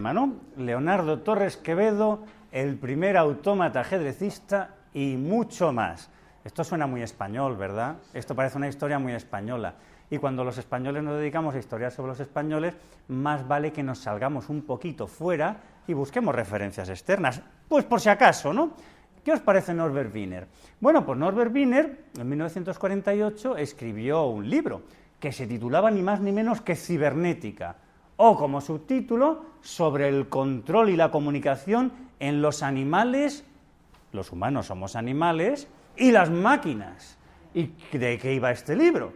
llama, ¿no? Leonardo Torres Quevedo, el primer autómata ajedrecista y mucho más. Esto suena muy español, ¿verdad? Esto parece una historia muy española. Y cuando los españoles nos dedicamos a historias sobre los españoles, más vale que nos salgamos un poquito fuera y busquemos referencias externas. Pues por si acaso, ¿no? ¿Qué os parece Norbert Wiener? Bueno, pues Norbert Wiener, en 1948, escribió un libro que se titulaba ni más ni menos que Cibernética, o como subtítulo, sobre el control y la comunicación en los animales, los humanos somos animales, y las máquinas. ¿Y de qué iba este libro?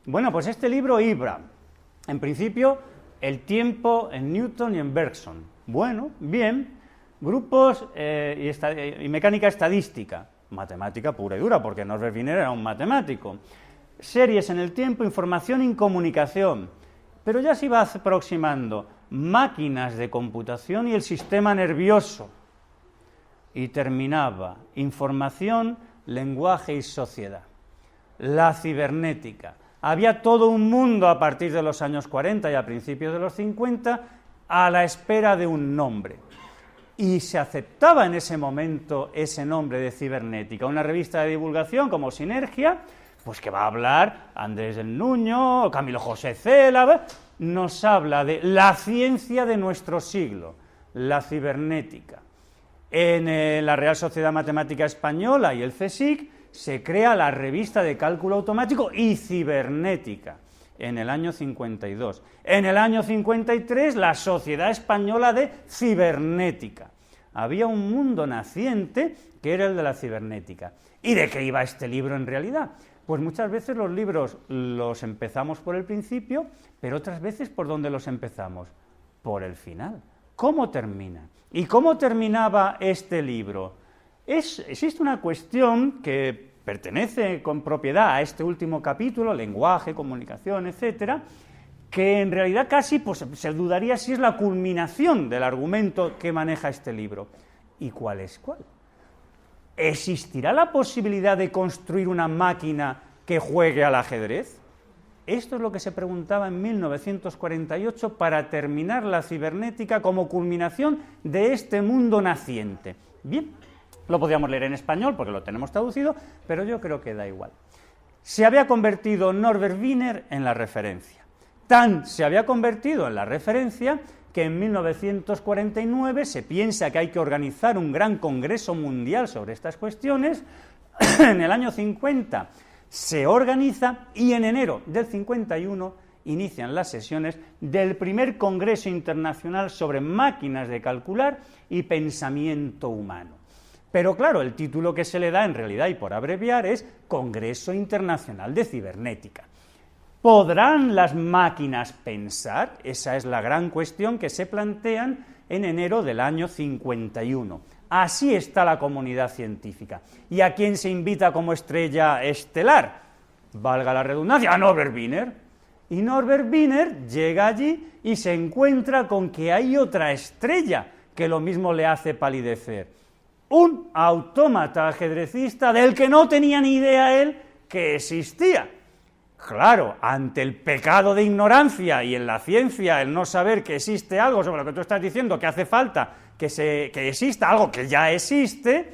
Bueno, pues este libro iba, en principio, el tiempo en Newton y en Bergson. Bueno, bien, grupos y mecánica estadística, matemática pura y dura, porque Norbert Wiener era un matemático. Series en el tiempo, información y comunicación. Pero ya se iba aproximando máquinas de computación y el sistema nervioso. Y terminaba información, lenguaje y sociedad. La cibernética. Había todo un mundo a partir de los años 40 y a principios de los 50 a la espera de un nombre. Y se aceptaba en ese momento ese nombre de cibernética. Una revista de divulgación como Sinergia, pues que va a hablar Andrés del Nuño, Camilo José Cela, nos habla de la ciencia de nuestro siglo, la cibernética. En la Real Sociedad Matemática Española y el CSIC se crea la revista de cálculo automático y cibernética, en el año 52. En el año 53, la Sociedad Española de Cibernética. Había un mundo naciente que era el de la cibernética. ¿Y de qué iba este libro en realidad? Pues muchas veces los libros los empezamos por el principio, pero otras veces ¿por dónde los empezamos? Por el final. ¿Cómo termina? ¿Y cómo terminaba este libro? Existe una cuestión que pertenece con propiedad a este último capítulo, lenguaje, comunicación, etcétera, que en realidad casi pues, se dudaría si es la culminación del argumento que maneja este libro. ¿Y cuál es cuál? ¿Existirá la posibilidad de construir una máquina que juegue al ajedrez? Esto es lo que se preguntaba en 1948 para terminar la cibernética como culminación de este mundo naciente. Bien, lo podríamos leer en español porque lo tenemos traducido, pero yo creo que da igual. Se había convertido Norbert Wiener en la referencia. Tan se había convertido en la referencia que en 1949 se piensa que hay que organizar un gran congreso mundial sobre estas cuestiones. En el año 50 se organiza y en enero del 51 inician las sesiones del primer Congreso Internacional sobre Máquinas de Calcular y Pensamiento Humano. Pero claro, el título que se le da en realidad, y por abreviar, es Congreso Internacional de Cibernética. ¿Podrán las máquinas pensar? Esa es la gran cuestión que se plantean en enero del año 51. Así está la comunidad científica. ¿Y a quién se invita como estrella estelar? Valga la redundancia, a Norbert Wiener. Y Norbert Wiener llega allí y se encuentra con que hay otra estrella que lo mismo le hace palidecer. Un autómata ajedrecista del que no tenía ni idea él que existía. Claro, ante el pecado de ignorancia y en la ciencia el no saber que existe algo sobre lo que tú estás diciendo, que hace falta que exista algo que ya existe,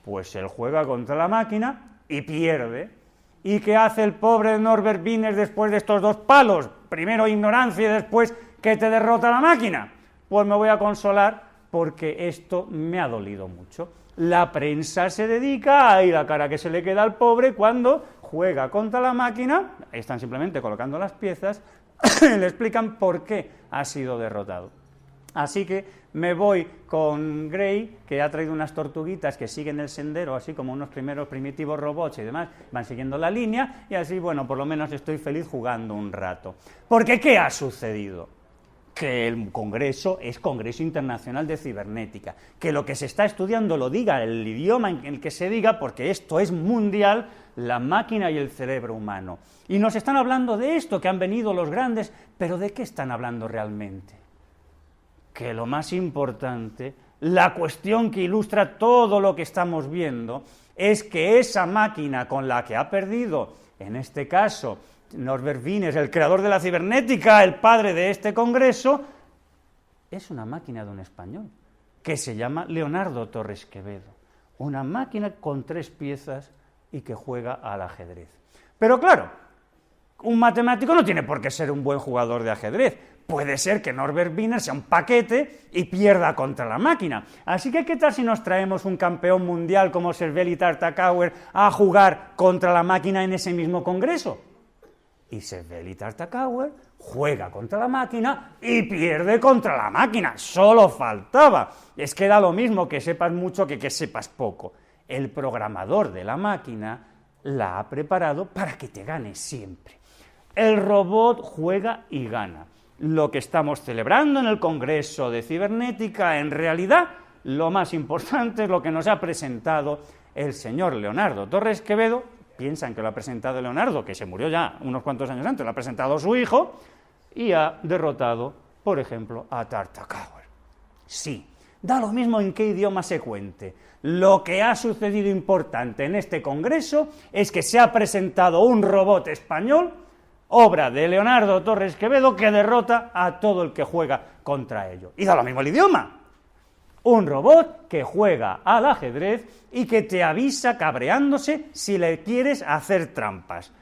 pues él juega contra la máquina y pierde. ¿Y qué hace el pobre Norbert Wiener después de estos dos palos? Primero ignorancia y después que te derrota la máquina. Pues me voy a consolar porque esto me ha dolido mucho. La prensa se dedica a ir la cara que se le queda al pobre cuando juega contra la máquina, ahí están simplemente colocando las piezas, le explican por qué ha sido derrotado. Así que me voy con Gray, que ha traído unas tortuguitas que siguen el sendero, así como unos primeros primitivos robots y demás, van siguiendo la línea, y así, bueno, por lo menos estoy feliz jugando un rato. Porque, ¿qué ha sucedido? Que el Congreso es Congreso Internacional de Cibernética, que lo que se está estudiando lo diga el idioma en el que se diga, porque esto es mundial, la máquina y el cerebro humano. Y nos están hablando de esto, que han venido los grandes, pero ¿de qué están hablando realmente? Que lo más importante, la cuestión que ilustra todo lo que estamos viendo, es que esa máquina con la que ha perdido, en este caso, Norbert Wiener, el creador de la cibernética, el padre de este congreso, es una máquina de un español, que se llama Leonardo Torres Quevedo. Una máquina con 3 piezas y que juega al ajedrez. Pero claro, un matemático no tiene por qué ser un buen jugador de ajedrez. Puede ser que Norbert Wiener sea un paquete y pierda contra la máquina. Así que, ¿qué tal si nos traemos un campeón mundial como Cervelli Tartakower a jugar contra la máquina en ese mismo congreso? Y Cervelli Tartakower juega contra la máquina y pierde contra la máquina. ¡Solo faltaba! Es que da lo mismo que sepas mucho que sepas poco. El programador de la máquina la ha preparado para que te gane siempre. El robot juega y gana. Lo que estamos celebrando en el Congreso de Cibernética, en realidad, lo más importante es lo que nos ha presentado el señor Leonardo Torres Quevedo. Piensan que lo ha presentado Leonardo, que se murió ya unos cuantos años antes, lo ha presentado su hijo, y ha derrotado, por ejemplo, a Tartakower. Sí, da lo mismo en qué idioma se cuente. Lo que ha sucedido importante en este Congreso es que se ha presentado un robot español, obra de Leonardo Torres Quevedo, que derrota a todo el que juega contra ello. Y da lo mismo el idioma. Un robot que juega al ajedrez y que te avisa cabreándose si le quieres hacer trampas.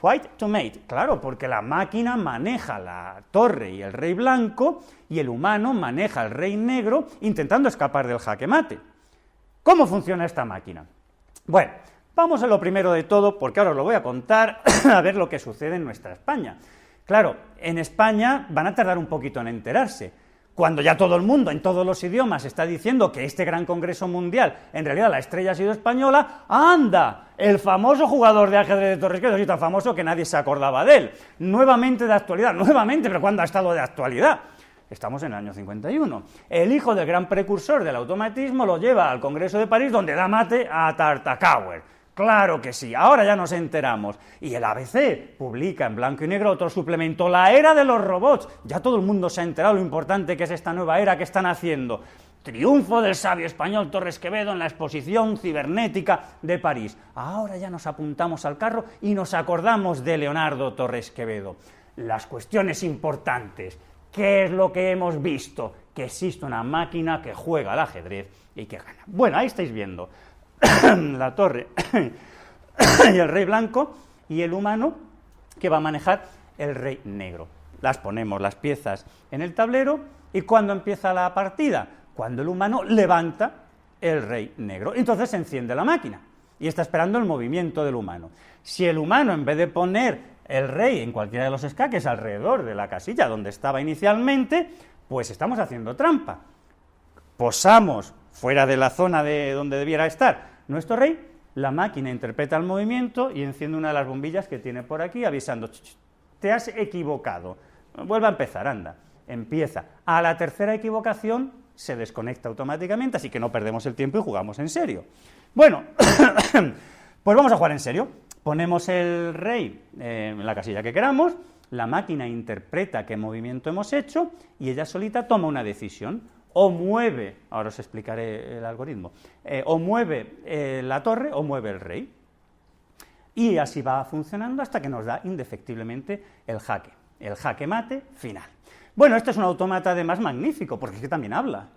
White to mate, claro, porque la máquina maneja la torre y el rey blanco y el humano maneja el rey negro intentando escapar del jaque mate. ¿Cómo funciona esta máquina? Bueno, vamos a lo primero de todo, porque ahora os lo voy a contar, a ver lo que sucede en nuestra España. Claro, en España van a tardar un poquito en enterarse. Cuando ya todo el mundo, en todos los idiomas, está diciendo que este gran congreso mundial, en realidad la estrella ha sido española, ¡anda! El famoso jugador de ajedrez de Torres Quevedo, es tan famoso que nadie se acordaba de él. Nuevamente de actualidad, pero ¿cuándo ha estado de actualidad? Estamos en el año 51. El hijo del gran precursor del automatismo lo lleva al Congreso de París, donde da mate a Tartakower. Claro que sí, ahora ya nos enteramos. Y el ABC publica en blanco y negro otro suplemento, la era de los robots. Ya todo el mundo se ha enterado lo importante que es esta nueva era que están haciendo. Triunfo del sabio español Torres Quevedo en la exposición cibernética de París. Ahora ya nos apuntamos al carro y nos acordamos de Leonardo Torres Quevedo. Las cuestiones importantes. ¿Qué es lo que hemos visto? Que existe una máquina que juega al ajedrez y que gana. Bueno, ahí estáis viendo la torre y el rey blanco y el humano que va a manejar el rey negro. Las ponemos las piezas en el tablero y ¿cuándo empieza la partida? Cuando el humano levanta el rey negro. Entonces se enciende la máquina y está esperando el movimiento del humano. Si el humano, en vez de poner el rey en cualquiera de los escaques alrededor de la casilla donde estaba inicialmente, pues estamos haciendo trampa. Posamos fuera de la zona de donde debiera estar nuestro rey, la máquina interpreta el movimiento y enciende una de las bombillas que tiene por aquí avisando, te has equivocado, vuelve a empezar, anda, empieza. A la tercera equivocación se desconecta automáticamente, así que no perdemos el tiempo y jugamos en serio. Bueno, pues vamos a jugar en serio. Ponemos el rey en la casilla que queramos, la máquina interpreta qué movimiento hemos hecho y ella solita toma una decisión. O mueve, ahora os explicaré el algoritmo, o mueve la torre o mueve el rey. Y así va funcionando hasta que nos da indefectiblemente el jaque mate final. Bueno, este es un autómata además magnífico, porque es que también habla.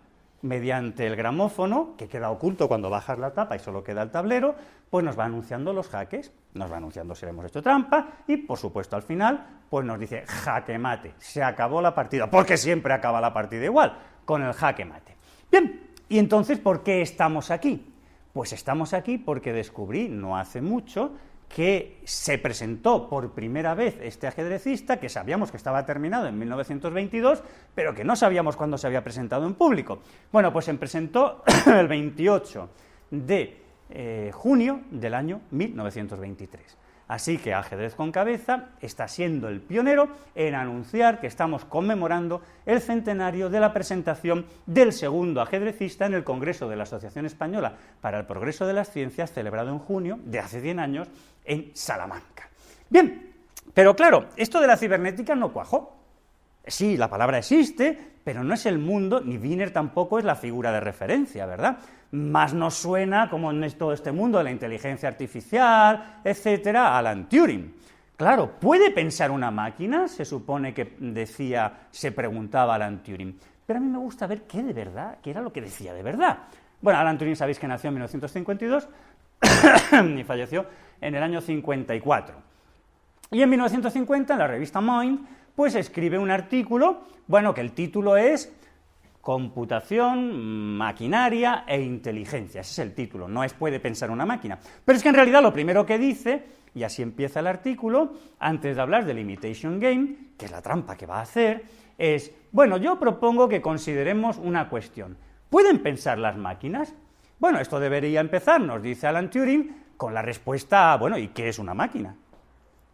Mediante el gramófono, que queda oculto cuando bajas la tapa y solo queda el tablero, pues nos va anunciando los jaques, nos va anunciando si le hemos hecho trampa y, por supuesto, al final, pues nos dice jaque mate, se acabó la partida, porque siempre acaba la partida igual, con el jaque mate. Bien, y entonces, ¿por qué estamos aquí? Pues estamos aquí porque descubrí, no hace mucho, que se presentó por primera vez este ajedrecista, que sabíamos que estaba terminado en 1922, pero que no sabíamos cuándo se había presentado en público. Bueno, pues se presentó el 28 de junio del año 1923. Así que Ajedrez con Cabeza está siendo el pionero en anunciar que estamos conmemorando el centenario de la presentación del segundo ajedrecista en el Congreso de la Asociación Española para el Progreso de las Ciencias, celebrado en junio de hace 100 años en Salamanca. Bien, pero claro, esto de la cibernética no cuajó. Sí, la palabra existe, pero no es el mundo, ni Wiener tampoco es la figura de referencia, ¿verdad? Más nos suena, como en todo este mundo de la inteligencia artificial, etcétera, a Alan Turing. Claro, ¿puede pensar una máquina? Se supone que se preguntaba Alan Turing. pero a mí me gusta ver qué de verdad, qué era lo que decía de verdad. Bueno, Alan Turing sabéis que nació en 1952 y falleció en el año 54. Y en 1950, en la revista Mind, pues escribe un artículo, bueno, que el título es Computación, maquinaria e inteligencia. Ese es el título, no es puede pensar una máquina. Pero es que en realidad lo primero que dice, y así empieza el artículo, antes de hablar del imitation game, que es la trampa que va a hacer, es, bueno, yo propongo que consideremos una cuestión. ¿Pueden pensar las máquinas? Bueno, esto debería empezar, nos dice Alan Turing, con la respuesta, bueno, ¿y qué es una máquina?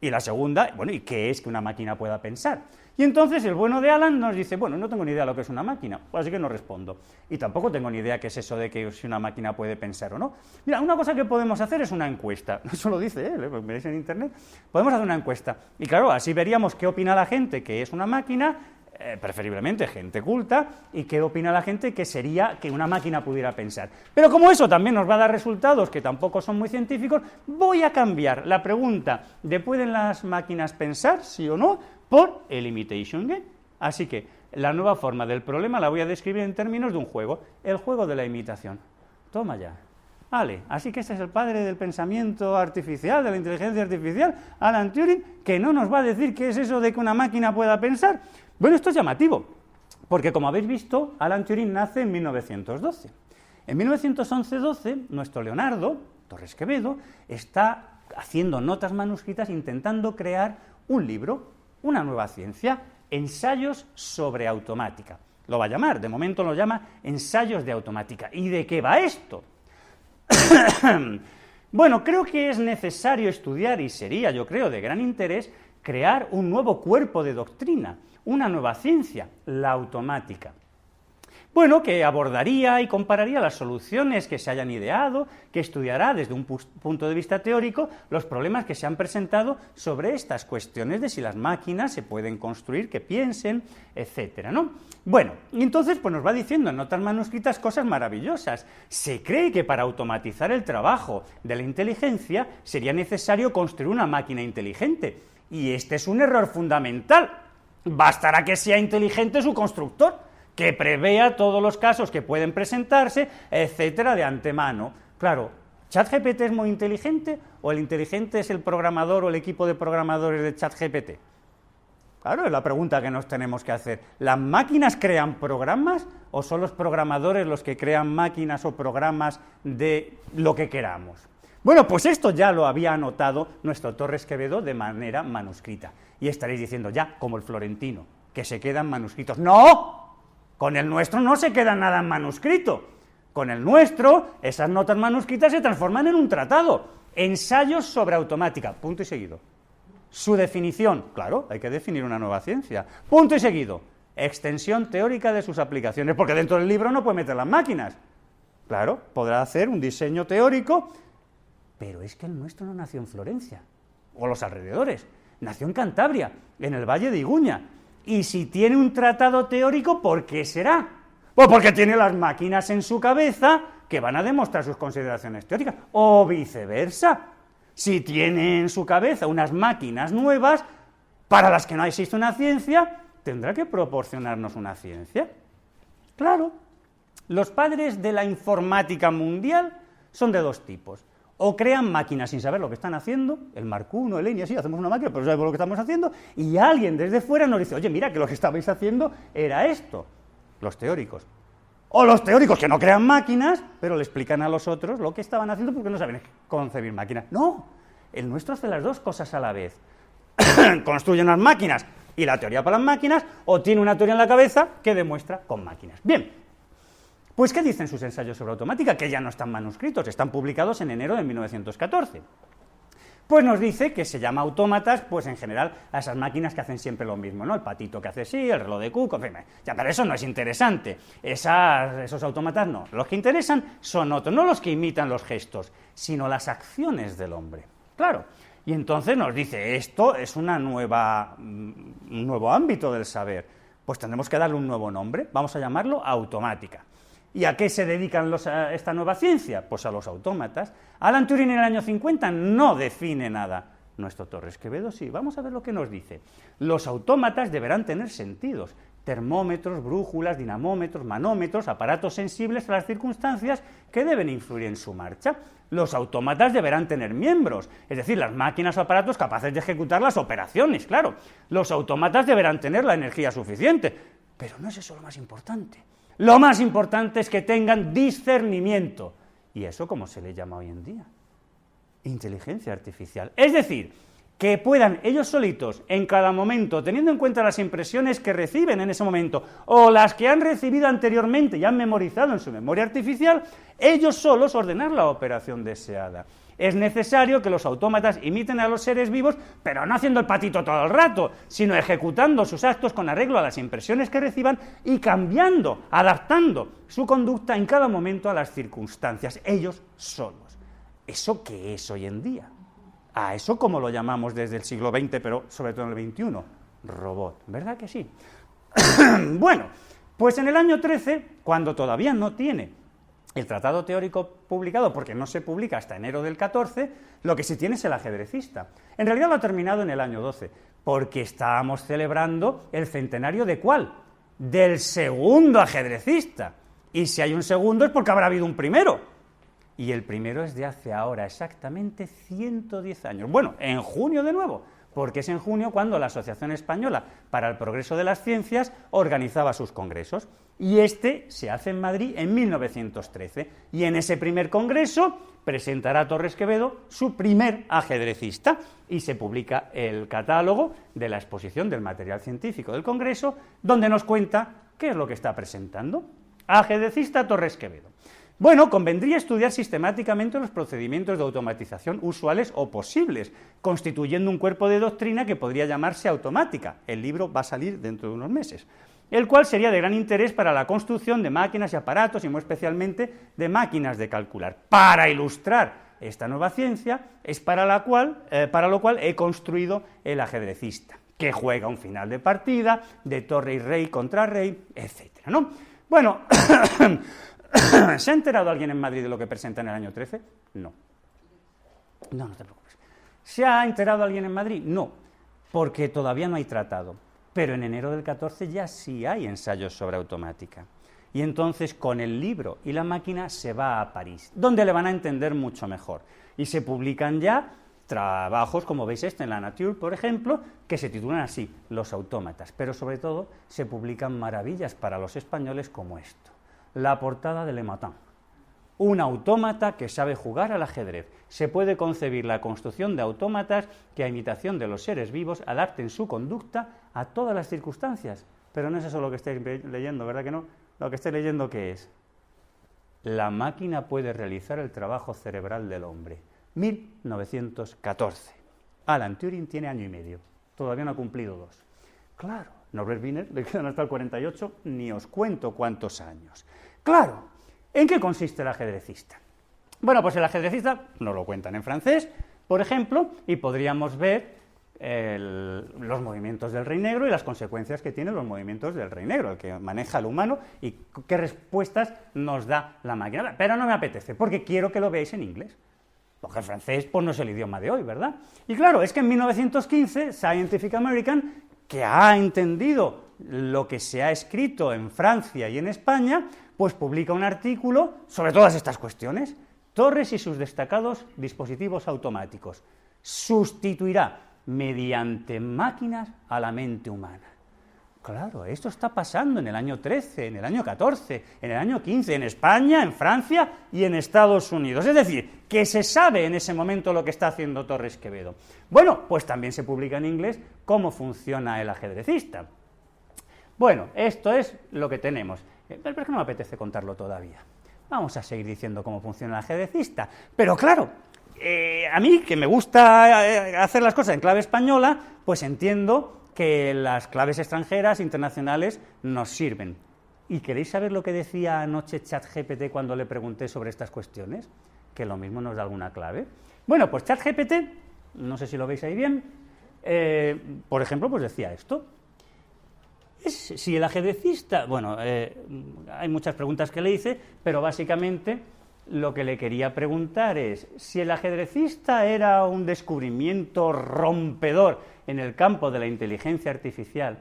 Y la segunda, bueno, ¿y qué es que una máquina pueda pensar? Y entonces el bueno de Alan nos dice, bueno, no tengo ni idea de lo que es una máquina, así que no respondo. Y tampoco tengo ni idea qué es eso de que si una máquina puede pensar o no. Mira, una cosa que podemos hacer es una encuesta. Eso lo dice él, me veis en internet. Podemos hacer una encuesta. Y claro, así veríamos qué opina la gente que es una máquina, preferiblemente gente culta, y qué opina la gente que sería que una máquina pudiera pensar. Pero como eso también nos va a dar resultados que tampoco son muy científicos, voy a cambiar la pregunta de ¿pueden las máquinas pensar, sí o no?, por el imitation game. Así que la nueva forma del problema la voy a describir en términos de un juego, el juego de la imitación. Toma ya. Vale, así que este es el padre del pensamiento artificial, de la inteligencia artificial, Alan Turing, que no nos va a decir qué es eso de que una máquina pueda pensar. Bueno, esto es llamativo, porque como habéis visto, Alan Turing nace en 1912. En 1911-12, nuestro Leonardo Torres Quevedo está haciendo notas manuscritas intentando crear un libro, una nueva ciencia, ensayos sobre automática. Lo va a llamar, de momento lo llama ensayos de automática. ¿Y de qué va esto? Bueno, creo que es necesario estudiar, y sería, yo creo, de gran interés, crear un nuevo cuerpo de doctrina, una nueva ciencia, la automática. Bueno, que abordaría y compararía las soluciones que se hayan ideado, que estudiará desde un punto de vista teórico los problemas que se han presentado sobre estas cuestiones de si las máquinas se pueden construir, que piensen, etcétera, ¿no? Bueno, y entonces pues nos va diciendo en notas manuscritas cosas maravillosas. Se cree que para automatizar el trabajo de la inteligencia sería necesario construir una máquina inteligente, y este es un error fundamental. Bastará que sea inteligente su constructor, que prevea todos los casos que pueden presentarse, etcétera, de antemano. Claro, ¿ChatGPT es muy inteligente o el inteligente es el programador o el equipo de programadores de ChatGPT? Claro, es la pregunta que nos tenemos que hacer. ¿Las máquinas crean programas o son los programadores los que crean máquinas o programas de lo que queramos? Bueno, pues esto ya lo había anotado nuestro Torres Quevedo de manera manuscrita. Y estaréis diciendo, ya, como el florentino, que se quedan manuscritos. ¡No! Con el nuestro no se queda nada en manuscrito. Con el nuestro, esas notas manuscritas se transforman en un tratado. Ensayos sobre automática. Punto y seguido. Su definición. Claro, hay que definir una nueva ciencia. Punto y seguido. Extensión teórica de sus aplicaciones. Porque dentro del libro no puede meter las máquinas. Claro, podrá hacer un diseño teórico, pero es que el nuestro no nació en Florencia, o los alrededores. Nació en Cantabria, en el Valle de Iguña. Y si tiene un tratado teórico, ¿por qué será? Pues porque tiene las máquinas en su cabeza que van a demostrar sus consideraciones teóricas, o viceversa. Si tiene en su cabeza unas máquinas nuevas para las que no existe una ciencia, tendrá que proporcionarnos una ciencia. Claro, los padres de la informática mundial son de dos tipos. O crean máquinas sin saber lo que están haciendo, el Mark I, el ENIAC, sí, hacemos una máquina, pero no sabemos lo que estamos haciendo, y alguien desde fuera nos dice, oye, mira, que lo que estabais haciendo era esto, los teóricos. O los teóricos que no crean máquinas, pero le explican a los otros lo que estaban haciendo porque no saben concebir máquinas. No, el nuestro hace las dos cosas a la vez. Construye unas máquinas y la teoría para las máquinas, o tiene una teoría en la cabeza que demuestra con máquinas. Bien. Pues, ¿qué dicen sus ensayos sobre automática? Que ya no están manuscritos, están publicados en enero de 1914. Pues nos dice que se llama autómatas, pues en general, a esas máquinas que hacen siempre lo mismo, ¿no? El patito que hace sí, el reloj de Cook, en fin, ya, pero eso no es interesante. Esos autómatas no. Los que interesan son otros, no los que imitan los gestos, sino las acciones del hombre. Claro. Y entonces nos dice, esto es un nuevo ámbito del saber. Pues tendremos que darle un nuevo nombre, vamos a llamarlo automática. ¿Y a qué se dedican esta nueva ciencia? Pues a los autómatas. Alan Turing en el año 50 no define nada. Nuestro Torres Quevedo sí. Vamos a ver lo que nos dice. Los autómatas deberán tener sentidos, termómetros, brújulas, dinamómetros, manómetros, aparatos sensibles a las circunstancias que deben influir en su marcha. Los autómatas deberán tener miembros, es decir, las máquinas o aparatos capaces de ejecutar las operaciones, claro. Los autómatas deberán tener la energía suficiente, pero no es eso lo más importante. Lo más importante es que tengan discernimiento. ¿Y eso cómo se le llama hoy en día? Inteligencia artificial. Es decir, que puedan ellos solitos, en cada momento, teniendo en cuenta las impresiones que reciben en ese momento, o las que han recibido anteriormente y han memorizado en su memoria artificial, ellos solos ordenar la operación deseada. Es necesario que los autómatas imiten a los seres vivos, pero no haciendo el patito todo el rato, sino ejecutando sus actos con arreglo a las impresiones que reciban y cambiando, adaptando su conducta en cada momento a las circunstancias, ellos solos. ¿Eso qué es hoy en día? A eso como lo llamamos desde el siglo XX, pero sobre todo en el XXI, robot, ¿verdad que sí? Bueno, pues en el año 13, cuando todavía no tiene el tratado teórico publicado, porque no se publica hasta enero del 14, lo que sí tiene es el ajedrecista. En realidad lo ha terminado en el año 12, porque estábamos celebrando el centenario ¿de cuál? Del segundo ajedrecista. Y si hay un segundo es porque habrá habido un primero. Y el primero es de hace ahora exactamente 110 años. Bueno, en junio de nuevo, porque es en junio cuando la Asociación Española para el Progreso de las Ciencias organizaba sus congresos. Y este se hace en Madrid en 1913. Y en ese primer congreso presentará Torres Quevedo su primer ajedrecista y se publica el catálogo de la exposición del material científico del congreso, donde nos cuenta qué es lo que está presentando. Ajedrecista Torres Quevedo. Bueno, convendría estudiar sistemáticamente los procedimientos de automatización usuales o posibles, constituyendo un cuerpo de doctrina que podría llamarse automática. El libro va a salir dentro de unos meses, el cual sería de gran interés para la construcción de máquinas y aparatos, y muy especialmente de máquinas de calcular. Para ilustrar esta nueva ciencia es para lo cual he construido el ajedrecista, que juega un final de partida, de torre y rey contra rey, etc., ¿no? Bueno, ¿se ha enterado alguien en Madrid de lo que presenta en el año 13? No. No te preocupes. ¿Se ha enterado alguien en Madrid? No, porque todavía no hay tratado. Pero en enero del 14 ya sí hay ensayos sobre automática. Y entonces con el libro y la máquina se va a París, donde le van a entender mucho mejor. Y se publican ya trabajos, como veis en la Nature, por ejemplo, que se titulan así, Los autómatas. Pero sobre todo se publican maravillas para los españoles como esto. La portada de Le Matin. Un autómata que sabe jugar al ajedrez. Se puede concebir la construcción de autómatas que, a imitación de los seres vivos, adapten su conducta a todas las circunstancias. Pero no es eso lo que estáis leyendo, ¿verdad que no? Lo que estáis leyendo, ¿qué es? La máquina puede realizar el trabajo cerebral del hombre. 1914. Alan Turing tiene año y medio. Todavía no ha cumplido 2. Claro, Norbert Wiener le quedan hasta el 48, ni os cuento cuántos años. Claro, ¿en qué consiste el ajedrecista? Bueno, pues el ajedrecista nos lo cuentan en francés, por ejemplo, y podríamos ver los movimientos del rey negro y las consecuencias que tienen los movimientos del rey negro, el que maneja al humano, y qué respuestas nos da la máquina. Pero no me apetece, porque quiero que lo veáis en inglés. Porque el francés pues, no es el idioma de hoy, ¿verdad? Y claro, es que en 1915 Scientific American, que ha entendido lo que se ha escrito en Francia y en España, pues publica un artículo sobre todas estas cuestiones. Torres y sus destacados dispositivos automáticos. Sustituirá mediante máquinas a la mente humana. Claro, esto está pasando en el año 13, en el año 14, en el año 15, en España, en Francia y en Estados Unidos. Es decir, que se sabe en ese momento lo que está haciendo Torres Quevedo. Bueno, pues también se publica en inglés cómo funciona el ajedrecista. Bueno, esto es lo que tenemos. Pero es que no me apetece contarlo todavía. Vamos a seguir diciendo cómo funciona el ajedrecista. Pero claro, a mí, que me gusta hacer las cosas en clave española, pues entiendo que las claves extranjeras, internacionales, nos sirven. ¿Y queréis saber lo que decía anoche ChatGPT cuando le pregunté sobre estas cuestiones? Que lo mismo nos da alguna clave. Bueno, pues ChatGPT, no sé si lo veis ahí bien, por ejemplo, pues decía esto. Si el ajedrecista, bueno, hay muchas preguntas que le hice, pero básicamente lo que le quería preguntar es si el ajedrecista era un descubrimiento rompedor en el campo de la inteligencia artificial,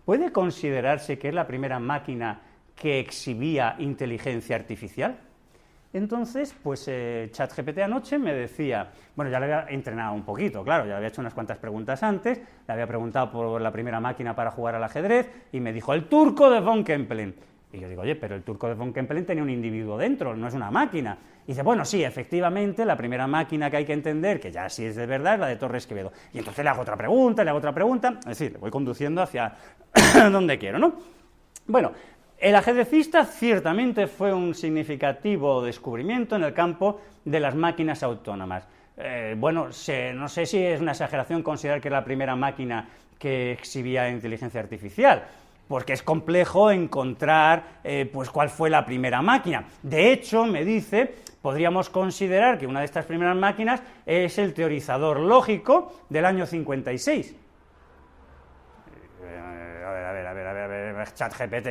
¿puede considerarse que es la primera máquina que exhibía inteligencia artificial? Entonces, pues ChatGPT anoche me decía, bueno, ya le había entrenado un poquito, claro, ya había hecho unas cuantas preguntas antes, le había preguntado por la primera máquina para jugar al ajedrez, y me dijo, el turco de von Kempelen. Y yo digo, oye, pero el turco de von Kempelen tenía un individuo dentro, no es una máquina. Y dice, bueno, sí, efectivamente, la primera máquina que hay que entender, que ya sí es de verdad, es la de Torres Quevedo. Y entonces le hago otra pregunta, es decir, le voy conduciendo hacia donde quiero, ¿no? Bueno, el ajedrecista ciertamente fue un significativo descubrimiento en el campo de las máquinas autónomas. Bueno, no sé si es una exageración considerar que es la primera máquina que exhibía inteligencia artificial, porque es complejo encontrar pues cuál fue la primera máquina. De hecho, me dice, podríamos considerar que una de estas primeras máquinas es el teorizador lógico del año 56. A ver, ChatGPT,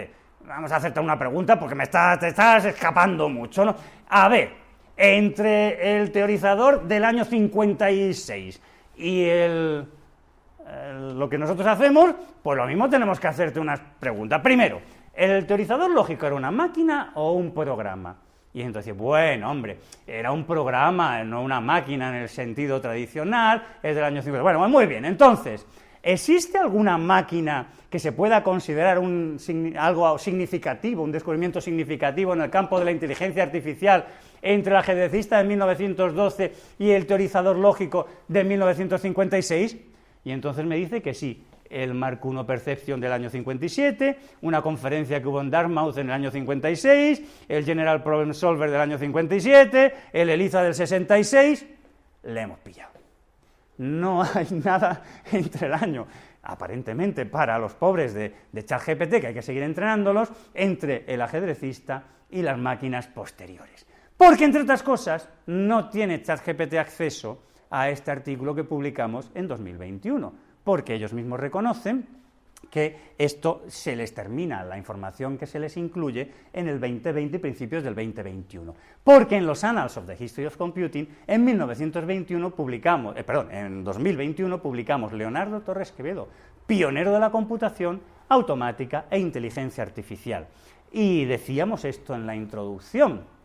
vamos a hacerte una pregunta porque te estás escapando mucho, ¿no? A ver, entre el teorizador del año 56 y lo que nosotros hacemos, pues lo mismo tenemos que hacerte unas preguntas. Primero, ¿el teorizador lógico era una máquina o un programa? Y entonces, bueno, hombre, era un programa, no una máquina en el sentido tradicional, es del año 50. Bueno, muy bien, entonces, ¿existe alguna máquina que se pueda considerar algo significativo, un descubrimiento significativo en el campo de la inteligencia artificial entre el ajedrecista de 1912 y el teorizador lógico de 1956? Y entonces me dice que sí, el Mark I Perception del año 57, una conferencia que hubo en Dartmouth en el año 56, el General Problem Solver del año 57, el ELIZA del 66, le hemos pillado. No hay nada entre el año, aparentemente para los pobres de ChatGPT, que hay que seguir entrenándolos, entre el ajedrecista y las máquinas posteriores. Porque, entre otras cosas, no tiene ChatGPT acceso a este artículo que publicamos en 2021, porque ellos mismos reconocen que esto se les termina, la información que se les incluye en el 2020 y principios del 2021, porque en los Annals of the History of Computing en 2021 publicamos Leonardo Torres Quevedo, pionero de la computación automática e inteligencia artificial. Y decíamos esto en la introducción,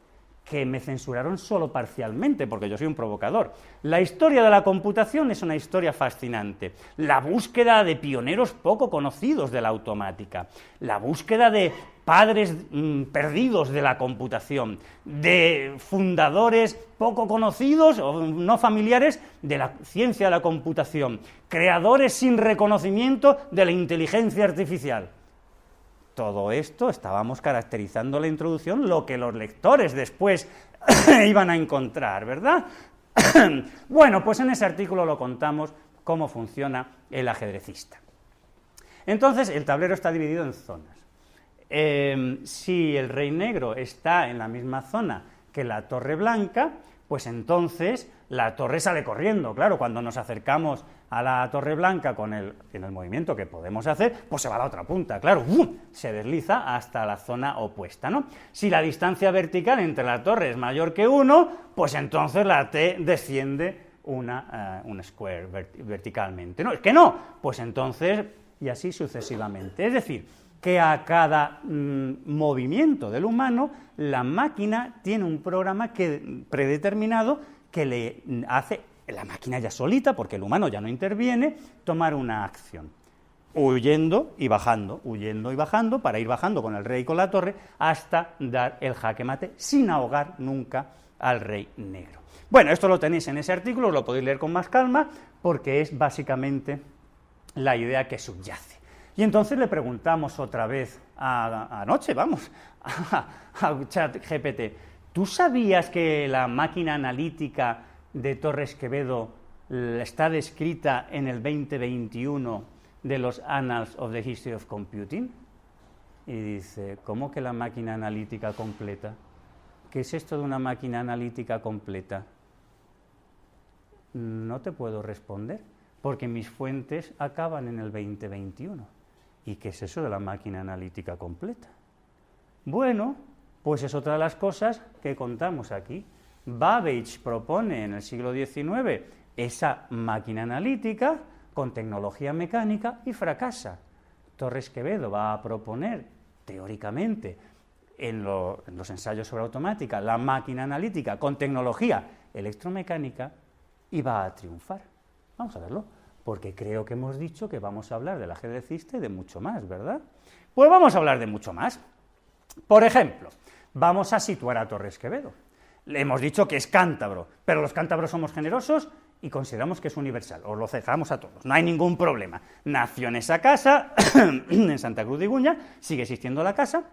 que me censuraron solo parcialmente, porque yo soy un provocador. La historia de la computación es una historia fascinante. La búsqueda de pioneros poco conocidos de la automática, la búsqueda de padres perdidos de la computación, de fundadores poco conocidos o no familiares de la ciencia de la computación, creadores sin reconocimiento de la inteligencia artificial. Todo esto estábamos caracterizando la introducción, lo que los lectores después iban a encontrar, ¿verdad? Bueno, pues en ese artículo lo contamos cómo funciona el ajedrecista. Entonces, el tablero está dividido en zonas. Si el rey negro está en la misma zona que la torre blanca, pues entonces la torre sale corriendo. Claro, cuando nos acercamos a la torre blanca en el movimiento que podemos hacer, pues se va a la otra punta, claro, se desliza hasta la zona opuesta, ¿no? Si la distancia vertical entre la torre es mayor que 1, pues entonces la T desciende un square verticalmente. No, es que no, pues entonces, y así sucesivamente. Es decir, que a cada movimiento del humano, la máquina tiene un programa predeterminado que le hace, la máquina ya solita, porque el humano ya no interviene, tomar una acción, huyendo y bajando, para ir bajando con el rey y con la torre, hasta dar el jaque mate, sin ahogar nunca al rey negro. Bueno, esto lo tenéis en ese artículo, lo podéis leer con más calma, porque es básicamente la idea que subyace. Y entonces le preguntamos otra vez anoche, a ChatGPT, ¿tú sabías que la máquina analítica de Torres Quevedo está descrita en el 2021 de los Annals of the History of Computing? Y dice, ¿cómo que la máquina analítica completa? ¿Qué es esto de una máquina analítica completa? No te puedo responder, porque mis fuentes acaban en el 2021. ¿Y qué es eso de la máquina analítica completa? Bueno, pues es otra de las cosas que contamos aquí. Babbage propone en el siglo XIX esa máquina analítica con tecnología mecánica y fracasa. Torres Quevedo va a proponer, teóricamente, en los ensayos sobre automática, la máquina analítica con tecnología electromecánica, y va a triunfar. Vamos a verlo, porque creo que hemos dicho que vamos a hablar del ajedrecista y de mucho más, ¿verdad? Pues vamos a hablar de mucho más. Por ejemplo, vamos a situar a Torres Quevedo. Le hemos dicho que es cántabro, pero los cántabros somos generosos y consideramos que es universal, os lo dejamos a todos, no hay ningún problema. Nació en esa casa, en Santa Cruz de Iguña, sigue existiendo la casa,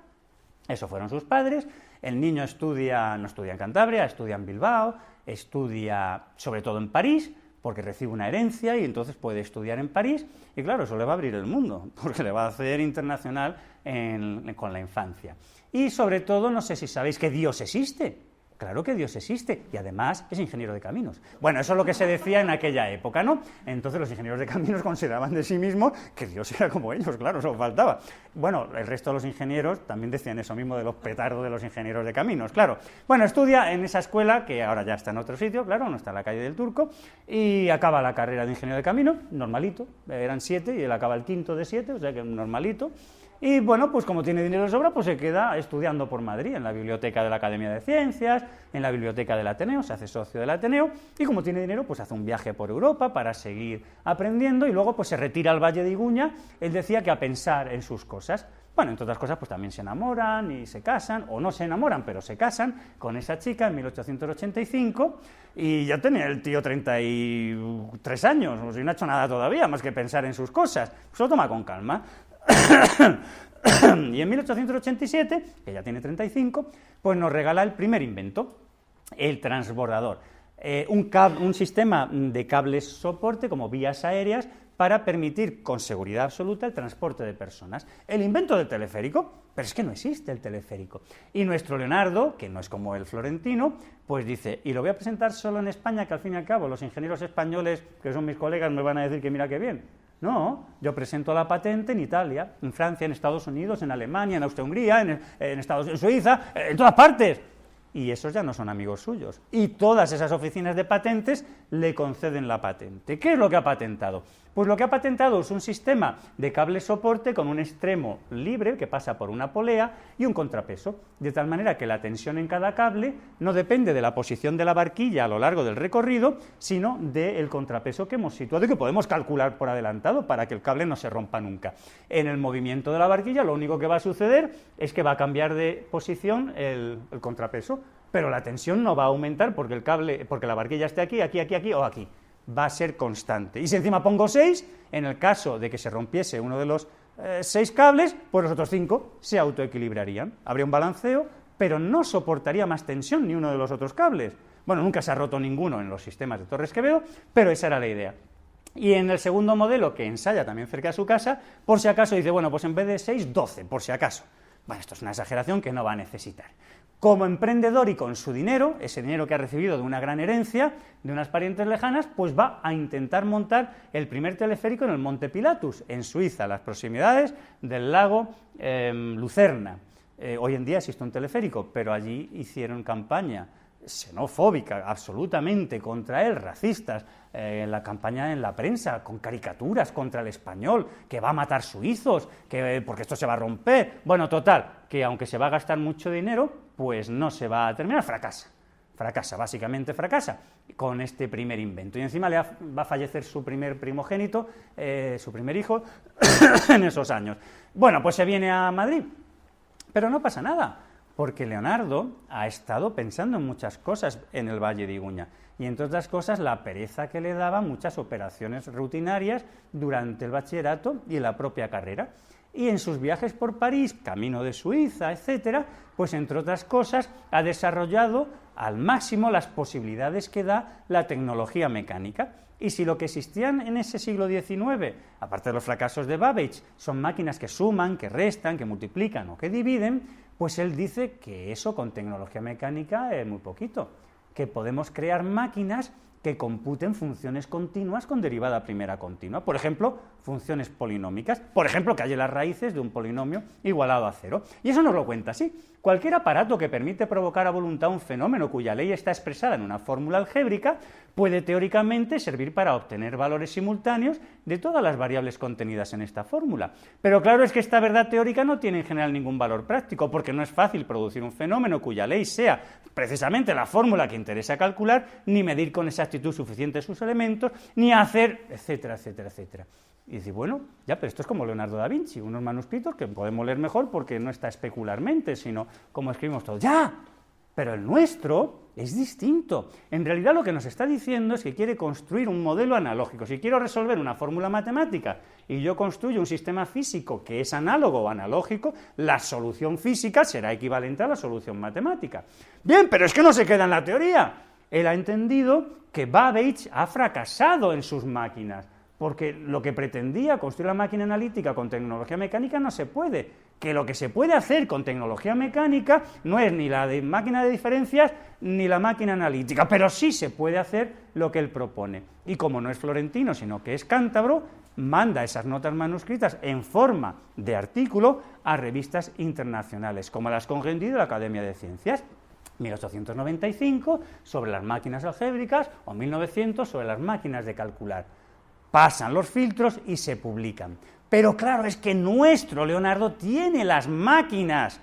esos fueron sus padres, el niño no estudia en Cantabria, estudia en Bilbao, estudia sobre todo en París, porque recibe una herencia y entonces puede estudiar en París, y claro, eso le va a abrir el mundo, porque le va a hacer internacional con la infancia. Y sobre todo, no sé si sabéis que Dios existe. Claro que Dios existe, y además es ingeniero de caminos. Bueno, eso es lo que se decía en aquella época, ¿no? Entonces los ingenieros de caminos consideraban de sí mismos que Dios era como ellos, claro, eso faltaba. Bueno, el resto de los ingenieros también decían eso mismo de los petardos de los ingenieros de caminos, claro. Bueno, estudia en esa escuela, que ahora ya está en otro sitio, claro, no está en la calle del Turco, y acaba la carrera de ingeniero de caminos, normalito, eran 7, y él acaba el quinto de 7, o sea que normalito. Y bueno, pues como tiene dinero de sobra, pues se queda estudiando por Madrid, en la biblioteca de la Academia de Ciencias, en la biblioteca del Ateneo, se hace socio del Ateneo, y como tiene dinero, pues hace un viaje por Europa para seguir aprendiendo, y luego pues se retira al Valle de Iguña, él decía que a pensar en sus cosas. Bueno, entre otras cosas, pues también se enamoran y se casan, o no se enamoran, pero se casan con esa chica en 1885, y ya tenía el tío 33 años, o sea, no ha hecho nada todavía, más que pensar en sus cosas, pues lo toma con calma. Y en 1887, que ya tiene 35, pues nos regala el primer invento, el transbordador, un sistema de cables soporte como vías aéreas para permitir con seguridad absoluta el transporte de personas. El invento del teleférico, pero es que no existe el teleférico. Y nuestro Leonardo, que no es como el florentino, pues dice, y lo voy a presentar solo en España, que al fin y al cabo los ingenieros españoles, que son mis colegas, me van a decir que mira qué bien. No, yo presento la patente en Italia, en Francia, en Estados Unidos, en Alemania, en Austria-Hungría, en Suiza, en todas partes. Y esos ya no son amigos suyos. Y todas esas oficinas de patentes le conceden la patente. ¿Qué es lo que ha patentado? Pues lo que ha patentado es un sistema de cable soporte con un extremo libre que pasa por una polea y un contrapeso, de tal manera que la tensión en cada cable no depende de la posición de la barquilla a lo largo del recorrido, sino del contrapeso que hemos situado y que podemos calcular por adelantado para que el cable no se rompa nunca. En el movimiento de la barquilla lo único que va a suceder es que va a cambiar de posición el contrapeso, pero la tensión no va a aumentar porque la barquilla esté aquí, aquí, aquí, aquí o aquí. Va a ser constante. Y si encima pongo 6, en el caso de que se rompiese uno de los 6 cables, pues los otros 5 se autoequilibrarían. Habría un balanceo, pero no soportaría más tensión ni uno de los otros cables. Bueno, nunca se ha roto ninguno en los sistemas de Torres Quevedo, pero esa era la idea. Y en el segundo modelo, que ensaya también cerca de su casa, por si acaso dice, bueno, pues en vez de 6, 12, por si acaso. Bueno, esto es una exageración que no va a necesitar. Como emprendedor y con su dinero, ese dinero que ha recibido de una gran herencia, de unas parientes lejanas, pues va a intentar montar el primer teleférico en el Monte Pilatus, en Suiza, a las proximidades del lago Lucerna. Hoy en día existe un teleférico, pero allí hicieron campaña xenofóbica, absolutamente, contra él, racistas, la campaña en la prensa, con caricaturas contra el español, que va a matar suizos, porque esto se va a romper. Bueno, total, que aunque se va a gastar mucho dinero, pues no se va a terminar, fracasa, básicamente fracasa, con este primer invento. Y encima va a fallecer su primer primogénito, su primer hijo, en esos años. Bueno, pues se viene a Madrid, pero no pasa nada, porque Leonardo ha estado pensando en muchas cosas en el Valle de Iguña, y entre otras cosas la pereza que le daban muchas operaciones rutinarias durante el bachillerato y en la propia carrera. Y en sus viajes por París, camino de Suiza, etcétera, pues entre otras cosas ha desarrollado al máximo las posibilidades que da la tecnología mecánica. Y si lo que existían en ese siglo XIX, aparte de los fracasos de Babbage, son máquinas que suman, que restan, que multiplican o que dividen, pues él dice que eso con tecnología mecánica es muy poquito, que podemos crear máquinas que computen funciones continuas con derivada primera continua. Por ejemplo, funciones polinómicas. Por ejemplo, que hallen las raíces de un polinomio igualado a 0. Y eso nos lo cuenta así. Cualquier aparato que permite provocar a voluntad un fenómeno cuya ley está expresada en una fórmula algébrica, Puede teóricamente servir para obtener valores simultáneos de todas las variables contenidas en esta fórmula. Pero claro, es que esta verdad teórica no tiene en general ningún valor práctico, porque no es fácil producir un fenómeno cuya ley sea precisamente la fórmula que interesa calcular, ni medir con exactitud suficiente sus elementos, ni hacer, etcétera, etcétera, etcétera. Y dice, bueno, ya, pero esto es como Leonardo da Vinci, unos manuscritos que podemos leer mejor porque no está especularmente, sino como escribimos todo. ¡Ya! Pero el nuestro es distinto. En realidad lo que nos está diciendo es que quiere construir un modelo analógico. Si quiero resolver una fórmula matemática y yo construyo un sistema físico que es análogo o analógico, la solución física será equivalente a la solución matemática. Bien, pero es que no se queda en la teoría. Él ha entendido que Babbage ha fracasado en sus máquinas, porque lo que pretendía construir la máquina analítica con tecnología mecánica no se puede, que lo que se puede hacer con tecnología mecánica no es ni la de máquina de diferencias ni la máquina analítica, pero sí se puede hacer lo que él propone. Y como no es florentino, sino que es cántabro, manda esas notas manuscritas en forma de artículo a revistas internacionales, como las Congrès de la Academia de Ciencias. 1895 sobre las máquinas algébricas o 1900 sobre las máquinas de calcular. Pasan los filtros y se publican. Pero claro, es que nuestro Leonardo tiene las máquinas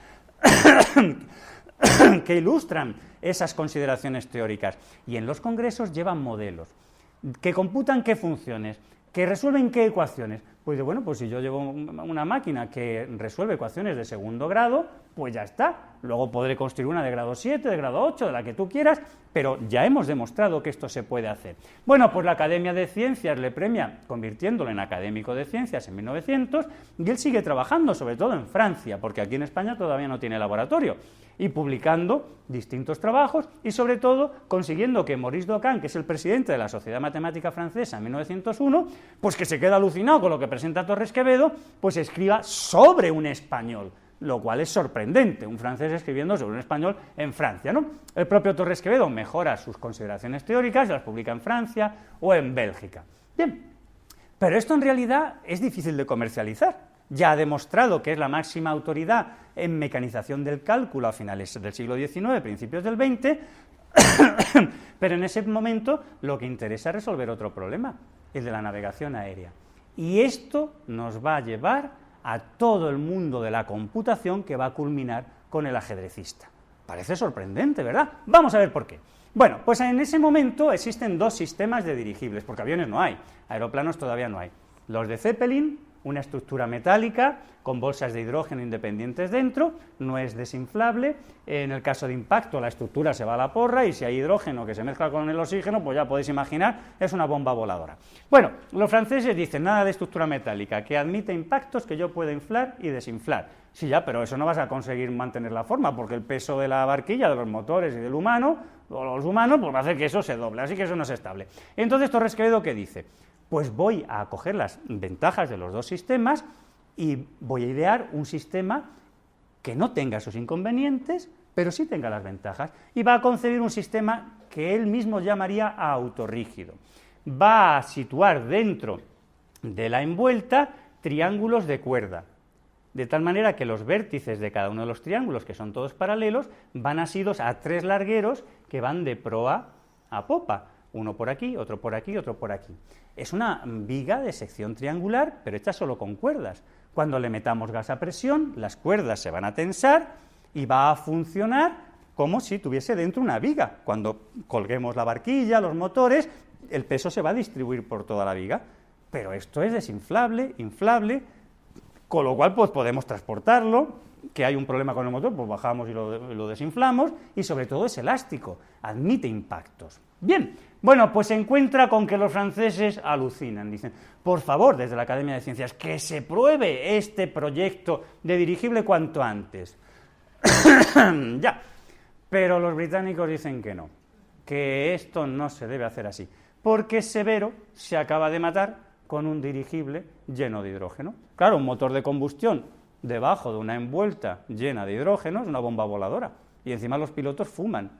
que ilustran esas consideraciones teóricas. Y en los congresos llevan modelos que computan qué funciones, que resuelven qué ecuaciones. Pues bueno, pues si yo llevo una máquina que resuelve ecuaciones de segundo grado, pues ya está. Luego podré construir una de grado 7, de grado 8, de la que tú quieras, pero ya hemos demostrado que esto se puede hacer. Bueno, pues la Academia de Ciencias le premia convirtiéndolo en académico de ciencias en 1900 y él sigue trabajando, sobre todo en Francia, porque aquí en España todavía no tiene laboratorio, y publicando distintos trabajos y sobre todo consiguiendo que Maurice Docan, que es el presidente de la Sociedad Matemática Francesa en 1901, pues que se queda alucinado con lo que presenta Torres Quevedo, pues escriba sobre un español, lo cual es sorprendente, un francés escribiendo sobre un español en Francia, ¿no? El propio Torres Quevedo mejora sus consideraciones teóricas y las publica en Francia o en Bélgica. Bien, pero esto en realidad es difícil de comercializar. Ya ha demostrado que es la máxima autoridad en mecanización del cálculo a finales del siglo XIX, principios del XX, pero en ese momento lo que interesa es resolver otro problema, el de la navegación aérea. Y esto nos va a llevar a todo el mundo de la computación que va a culminar con el ajedrecista. Parece sorprendente, ¿verdad? Vamos a ver por qué. Bueno, pues en ese momento existen dos sistemas de dirigibles, porque aviones no hay, aeroplanos todavía no hay. Los de Zeppelin, una estructura metálica con bolsas de hidrógeno independientes dentro, no es desinflable, en el caso de impacto la estructura se va a la porra y si hay hidrógeno que se mezcla con el oxígeno, pues ya podéis imaginar, es una bomba voladora. Bueno, los franceses dicen nada de estructura metálica, que admite impactos que yo pueda inflar y desinflar. Sí, ya, pero eso no vas a conseguir mantener la forma, porque el peso de la barquilla, de los motores y del humano, o los humanos, pues va a hacer que eso se doble, así que eso no es estable. Entonces Torres Quevedo, ¿qué dice? Pues voy a coger las ventajas de los dos sistemas y voy a idear un sistema que no tenga esos inconvenientes, pero sí tenga las ventajas, y va a concebir un sistema que él mismo llamaría autorrígido. Va a situar dentro de la envuelta triángulos de cuerda, de tal manera que los vértices de cada uno de los triángulos, que son todos paralelos, van asidos a tres largueros que van de proa a popa, uno por aquí, otro por aquí, otro por aquí. Es una viga de sección triangular, pero hecha solo con cuerdas. Cuando le metamos gas a presión, las cuerdas se van a tensar y va a funcionar como si tuviese dentro una viga. Cuando colguemos la barquilla, los motores, el peso se va a distribuir por toda la viga. Pero esto es desinflable, inflable, con lo cual pues podemos transportarlo, que hay un problema con el motor, pues bajamos y lo desinflamos, y sobre todo es elástico, admite impactos. Bien, bueno, pues se encuentra con que los franceses alucinan, dicen, por favor, desde la Academia de Ciencias, que se pruebe este proyecto de dirigible cuanto antes. Ya, pero los británicos dicen que no, que esto no se debe hacer así, porque Severo se acaba de matar con un dirigible lleno de hidrógeno. Claro, un motor de combustión debajo de una envuelta llena de hidrógeno es una bomba voladora, y encima los pilotos fuman.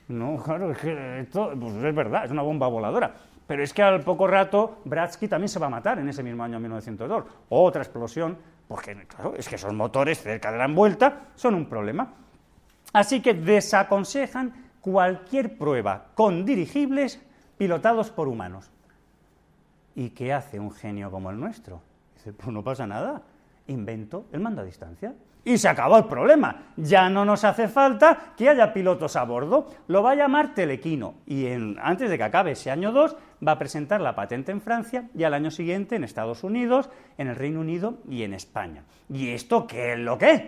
No, claro, es que esto pues es verdad, es una bomba voladora. Pero es que al poco rato Bradsky también se va a matar en ese mismo año 1902. Otra explosión, porque claro, es que esos motores cerca de la envuelta son un problema. Así que desaconsejan cualquier prueba con dirigibles pilotados por humanos. ¿Y qué hace un genio como el nuestro? Dice, pues no pasa nada, invento el mando a distancia. Y se acabó el problema, ya no nos hace falta que haya pilotos a bordo, lo va a llamar Telequino, y antes de que acabe ese año 2, va a presentar la patente en Francia, y al año siguiente en Estados Unidos, en el Reino Unido y en España. ¿Y esto qué es lo que es?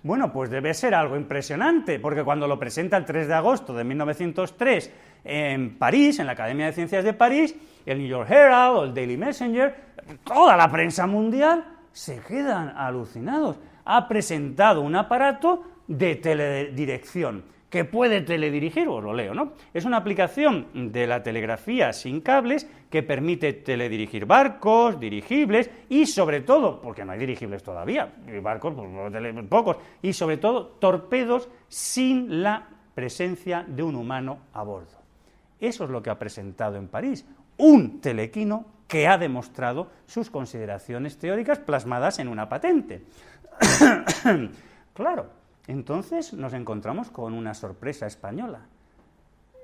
Bueno, pues debe ser algo impresionante, porque cuando lo presenta el 3 de agosto de 1903 en París, en la Academia de Ciencias de París, el New York Herald o el Daily Messenger, toda la prensa mundial se quedan alucinados. Ha presentado un aparato de teledirección que puede teledirigir, os lo leo, ¿no? Es una aplicación de la telegrafía sin cables que permite teledirigir barcos, dirigibles y sobre todo, porque no hay dirigibles todavía, barcos pues, pocos, y sobre todo torpedos sin la presencia de un humano a bordo. Eso es lo que ha presentado en París, un telequino que ha demostrado sus consideraciones teóricas plasmadas en una patente. Claro, entonces nos encontramos con una sorpresa española.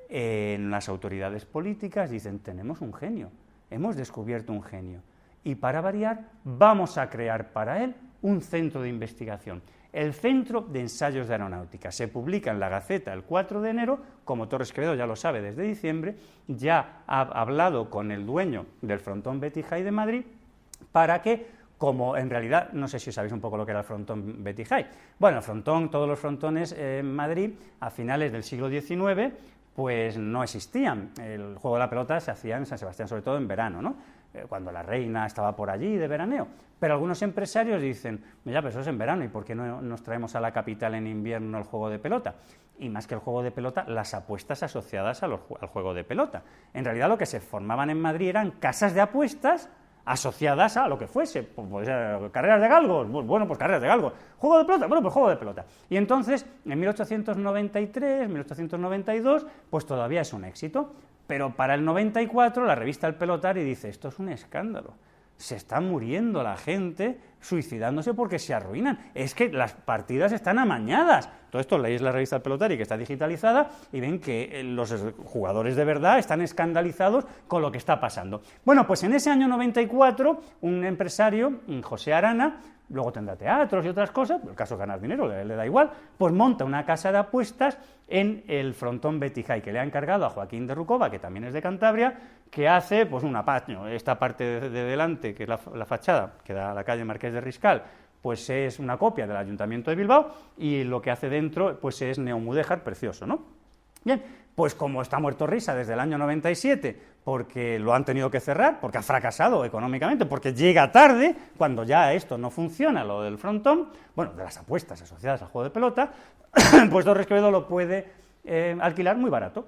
En las autoridades políticas dicen, tenemos un genio, hemos descubierto un genio, y para variar vamos a crear para él un centro de investigación, el Centro de Ensayos de Aeronáutica. Se publica en la Gaceta el 4 de enero, como Torres Quevedo ya lo sabe desde diciembre, ya ha hablado con el dueño del frontón Betty High de Madrid para que, como en realidad, no sé si sabéis un poco lo que era el frontón Betty High. Bueno, el frontón, todos los frontones en Madrid, a finales del siglo XIX, pues no existían. El juego de la pelota se hacía en San Sebastián, sobre todo en verano, ¿no? Cuando la reina estaba por allí de veraneo. Pero algunos empresarios dicen, ya, pero eso es en verano, ¿y por qué no nos traemos a la capital en invierno el juego de pelota? Y más que el juego de pelota, las apuestas asociadas al juego de pelota. En realidad lo que se formaban en Madrid eran casas de apuestas asociadas a lo que fuese, pues, carreras de galgos, bueno, pues carreras de galgos, juego de pelota, bueno, pues juego de pelota. Y entonces, en 1893, 1892, pues todavía es un éxito, pero para el 94 la revista El Pelotari dice, esto es un escándalo, se está muriendo la gente suicidándose porque se arruinan, es que las partidas están amañadas. Todo esto leéis la revista El Pelotari, que está digitalizada, y ven que los jugadores de verdad están escandalizados con lo que está pasando. Bueno, pues en ese año 94, un empresario, José Arana, luego tendrá teatros y otras cosas, el caso es ganar dinero, le da igual, pues monta una casa de apuestas en el frontón Betty High, que le ha encargado a Joaquín de Rucova, que también es de Cantabria, que hace pues un apaño. Esta parte de delante, que es la fachada, que da a la calle Marqués de Riscal, pues es una copia del Ayuntamiento de Bilbao, y lo que hace dentro pues es neomudéjar precioso, ¿no? Bien, pues como está muerto risa desde el año 97, porque lo han tenido que cerrar, porque ha fracasado económicamente, porque llega tarde, cuando ya esto no funciona, lo del frontón, bueno, de las apuestas asociadas al juego de pelota, pues Torres Quevedo lo puede alquilar muy barato.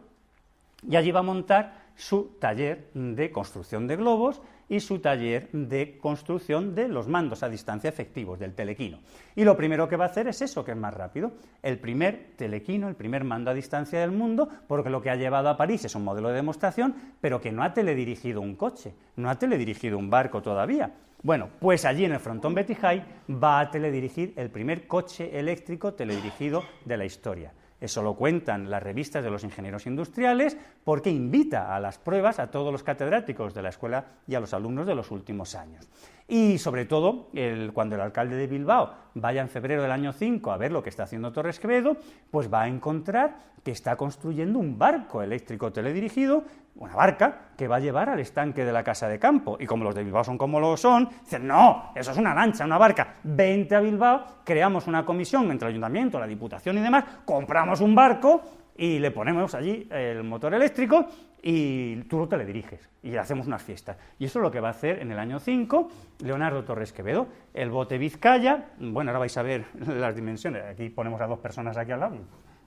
Y allí va a montar su taller de construcción de globos y su taller de construcción de los mandos a distancia efectivos, del telequino. Y lo primero que va a hacer es eso, que es más rápido, el primer telequino, el primer mando a distancia del mundo, porque lo que ha llevado a París es un modelo de demostración, pero que no ha teledirigido un coche, no ha teledirigido un barco todavía. Bueno, pues allí en el frontón Betty High va a teledirigir el primer coche eléctrico teledirigido de la historia. Eso lo cuentan las revistas de los ingenieros industriales, porque invita a las pruebas a todos los catedráticos de la escuela y a los alumnos de los últimos años. Y sobre todo, cuando el alcalde de Bilbao vaya en febrero del año 5 a ver lo que está haciendo Torres Quevedo, pues va a encontrar que está construyendo un barco eléctrico teledirigido, una barca que va a llevar al estanque de la casa de campo. Y como los de Bilbao son como lo son, dicen, no, eso es una lancha, una barca, vente a Bilbao, creamos una comisión entre el ayuntamiento, la diputación y demás, compramos un barco y le ponemos allí el motor eléctrico y tú lo telediriges y hacemos unas fiestas. Y eso es lo que va a hacer en el año 5 Leonardo Torres Quevedo. El bote Vizcaya, bueno, ahora vais a ver las dimensiones, aquí ponemos a dos personas aquí al lado,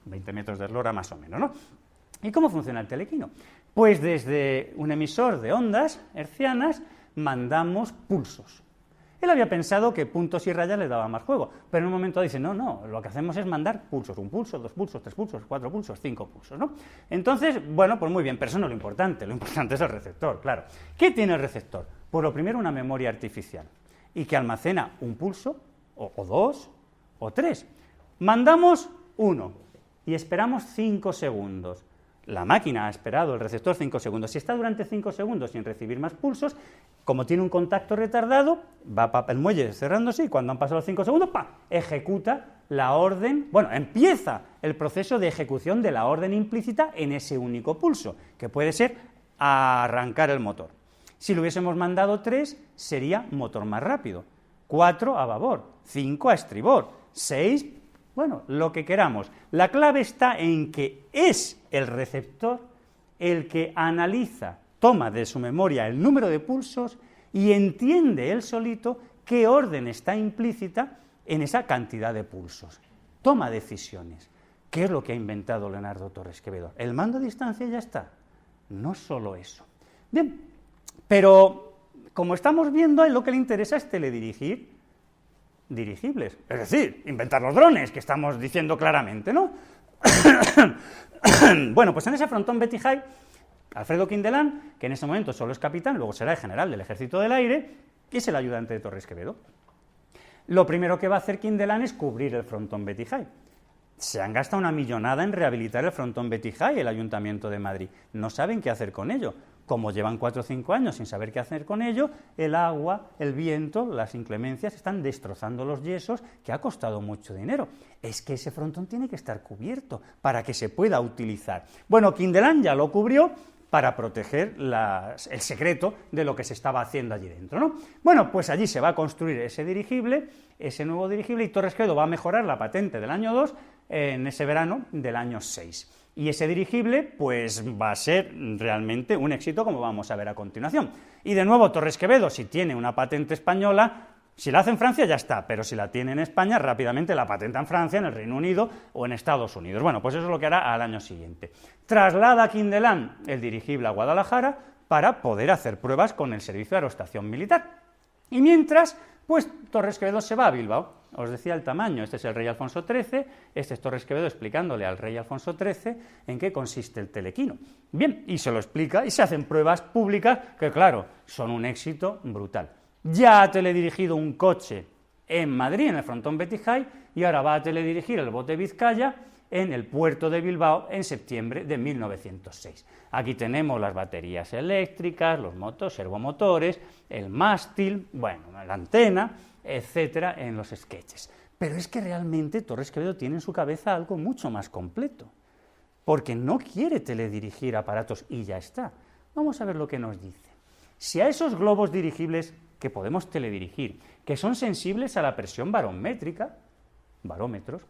20 metros de eslora más o menos, ¿no? ¿Y cómo funciona el telequino? Pues desde un emisor de ondas hercianas mandamos pulsos. Él había pensado que puntos y rayas le daba más juego, pero en un momento dice, no, lo que hacemos es mandar pulsos, un pulso, dos pulsos, tres pulsos, cuatro pulsos, cinco pulsos, ¿no? Entonces, bueno, pues muy bien, pero eso no es lo importante es el receptor, claro. ¿Qué tiene el receptor? Pues lo primero, una memoria artificial, y que almacena un pulso, o dos, o tres. Mandamos uno, y esperamos 5 segundos. la máquina ha esperado, el receptor, 5 segundos. Si está durante 5 segundos sin recibir más pulsos, como tiene un contacto retardado, va el muelle cerrándose y cuando han pasado los 5 segundos, ¡pam!, ejecuta la orden, bueno, empieza el proceso de ejecución de la orden implícita en ese único pulso, que puede ser arrancar el motor. Si lo hubiésemos mandado 3, sería motor más rápido, 4 a babor, 5 a estribor, 6, bueno, lo que queramos. La clave está en que es el receptor el que analiza, toma de su memoria el número de pulsos y entiende él solito qué orden está implícita en esa cantidad de pulsos. Toma decisiones. ¿Qué es lo que ha inventado Leonardo Torres Quevedo? El mando a distancia ya está. No solo eso. Bien, pero como estamos viendo, a él lo que le interesa es teledirigir dirigibles, es decir, inventar los drones, que estamos diciendo claramente, ¿no? Bueno, pues en ese frontón Betty High, Alfredo Quindelán, que en ese momento solo es capitán, luego será el general del Ejército del Aire, y es el ayudante de Torres Quevedo. Lo primero que va a hacer Quindelán es cubrir el frontón Betty High. Se han gastado una millonada en rehabilitar el frontón Betty High, el Ayuntamiento de Madrid. No saben qué hacer con ello. Como llevan 4 o 5 años sin saber qué hacer con ello, el agua, el viento, las inclemencias están destrozando los yesos, que ha costado mucho dinero. Es que ese frontón tiene que estar cubierto para que se pueda utilizar. Bueno, Quindelán ya lo cubrió para proteger el secreto de lo que se estaba haciendo allí dentro, ¿no? Bueno, pues allí se va a construir ese dirigible, ese nuevo dirigible, y Torres Quevedo va a mejorar la patente del año 2 en ese verano del año 6. Y ese dirigible, pues, va a ser realmente un éxito, como vamos a ver a continuación. Y de nuevo, Torres Quevedo, si tiene una patente española, si la hace en Francia ya está, pero si la tiene en España, rápidamente la patenta en Francia, en el Reino Unido o en Estados Unidos. Bueno, pues eso es lo que hará al año siguiente. Traslada a Quindelán el dirigible a Guadalajara para poder hacer pruebas con el Servicio de Aerostación Militar. Y mientras, pues Torres Quevedo se va a Bilbao. Os decía el tamaño, este es el rey Alfonso XIII, este es Torres Quevedo explicándole al rey Alfonso XIII en qué consiste el telequino. Bien, y se lo explica y se hacen pruebas públicas que, claro, son un éxito brutal. Ya ha teledirigido un coche en Madrid, en el frontón Betty High, y ahora va a teledirigir el bote Vizcaya en el puerto de Bilbao en septiembre de 1906. Aquí tenemos las baterías eléctricas, los servomotores, el mástil, bueno, la antena, etcétera, en los sketches. Pero es que realmente Torres Quevedo tiene en su cabeza algo mucho más completo, porque no quiere teledirigir aparatos y ya está. Vamos a ver lo que nos dice. Si a esos globos dirigibles que podemos teledirigir, que son sensibles a la presión barométrica, barómetros,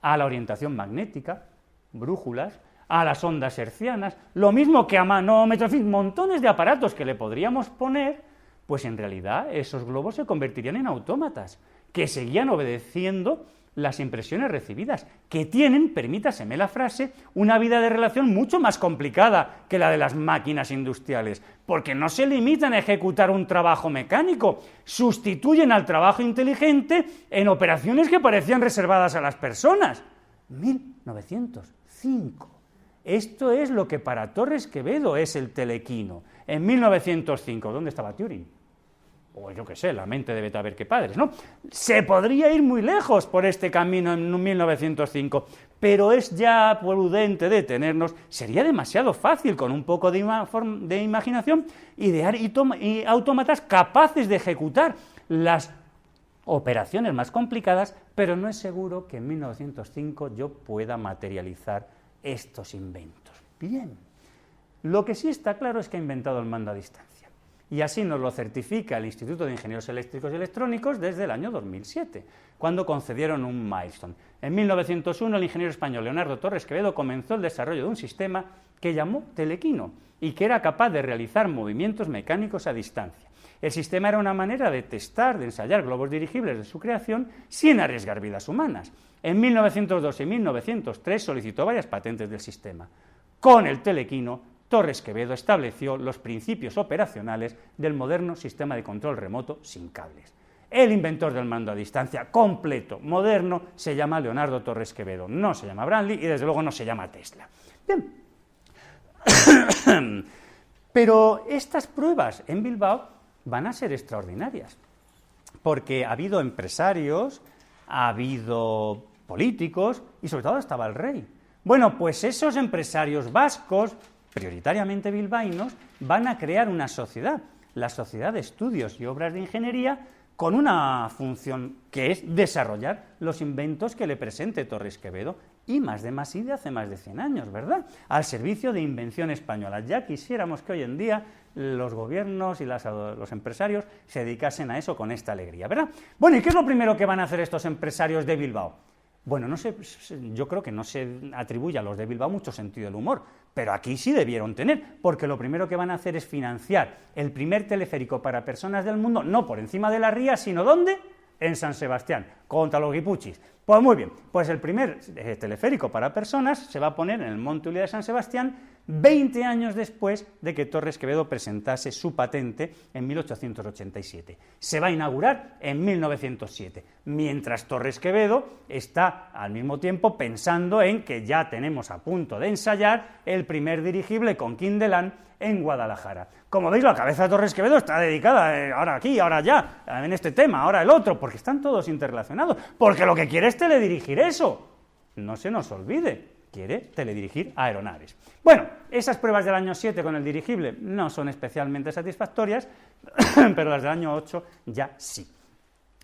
a la orientación magnética, brújulas, a las ondas hertzianas, lo mismo que a manómetros, en fin, montones de aparatos que le podríamos poner, pues en realidad esos globos se convertirían en autómatas, que seguían obedeciendo las impresiones recibidas, que tienen, permítaseme la frase, una vida de relación mucho más complicada que la de las máquinas industriales, porque no se limitan a ejecutar un trabajo mecánico, sustituyen al trabajo inteligente en operaciones que parecían reservadas a las personas. 1905. Esto es lo que para Torres Quevedo es el telequino. En 1905, ¿dónde estaba Turing? O yo qué sé, la mente debe saber qué padres, ¿no? Se podría ir muy lejos por este camino en 1905, pero es ya prudente detenernos. Sería demasiado fácil, con un poco de imaginación, idear y autómatas capaces de ejecutar las operaciones más complicadas, pero no es seguro que en 1905 yo pueda materializar estos inventos. Bien, lo que sí está claro es que ha inventado el mando a distancia. Y así nos lo certifica el Instituto de Ingenieros Eléctricos y Electrónicos desde el año 2007, cuando concedieron un milestone. En 1901, el ingeniero español Leonardo Torres Quevedo comenzó el desarrollo de un sistema que llamó telequino y que era capaz de realizar movimientos mecánicos a distancia. El sistema era una manera de testar, de ensayar globos dirigibles de su creación sin arriesgar vidas humanas. En 1902 y 1903 solicitó varias patentes del sistema. Con el telequino, Torres Quevedo estableció los principios operacionales del moderno sistema de control remoto sin cables. El inventor del mando a distancia completo, moderno, se llama Leonardo Torres Quevedo, no se llama Branly y desde luego no se llama Tesla. Bien. Pero estas pruebas en Bilbao van a ser extraordinarias, porque ha habido empresarios, ha habido políticos y sobre todo estaba el rey. Bueno, pues esos empresarios vascos, prioritariamente bilbaínos, van a crear una sociedad, la Sociedad de Estudios y Obras de Ingeniería, con una función que es desarrollar los inventos que le presente Torres Quevedo, y más de hace más de 100 años, ¿verdad?, al servicio de invención española. Ya quisiéramos que hoy en día los gobiernos y los empresarios se dedicasen a eso con esta alegría, ¿verdad? Bueno, ¿y qué es lo primero que van a hacer estos empresarios de Bilbao? Bueno, no sé, yo creo que no se atribuye a los de Bilbao mucho sentido del humor, pero aquí sí debieron tener, porque lo primero que van a hacer es financiar el primer teleférico para personas del mundo, no por encima de la ría, sino ¿dónde? En San Sebastián, contra los guipuchis. Pues muy bien, pues el primer teleférico para personas se va a poner en el Monte Ulia de San Sebastián 20 años después de que Torres Quevedo presentase su patente en 1887. Se va a inaugurar en 1907, mientras Torres Quevedo está al mismo tiempo pensando en que ya tenemos a punto de ensayar el primer dirigible con Quindelán en Guadalajara. Como veis, la cabeza de Torres Quevedo está dedicada ahora aquí, ahora allá, en este tema, ahora el otro, porque están todos interrelacionados, porque lo que quiere es teledirigir eso. No se nos olvide, quiere teledirigir aeronaves. Bueno, esas pruebas del año 7 con el dirigible no son especialmente satisfactorias, pero las del año 8 ya sí.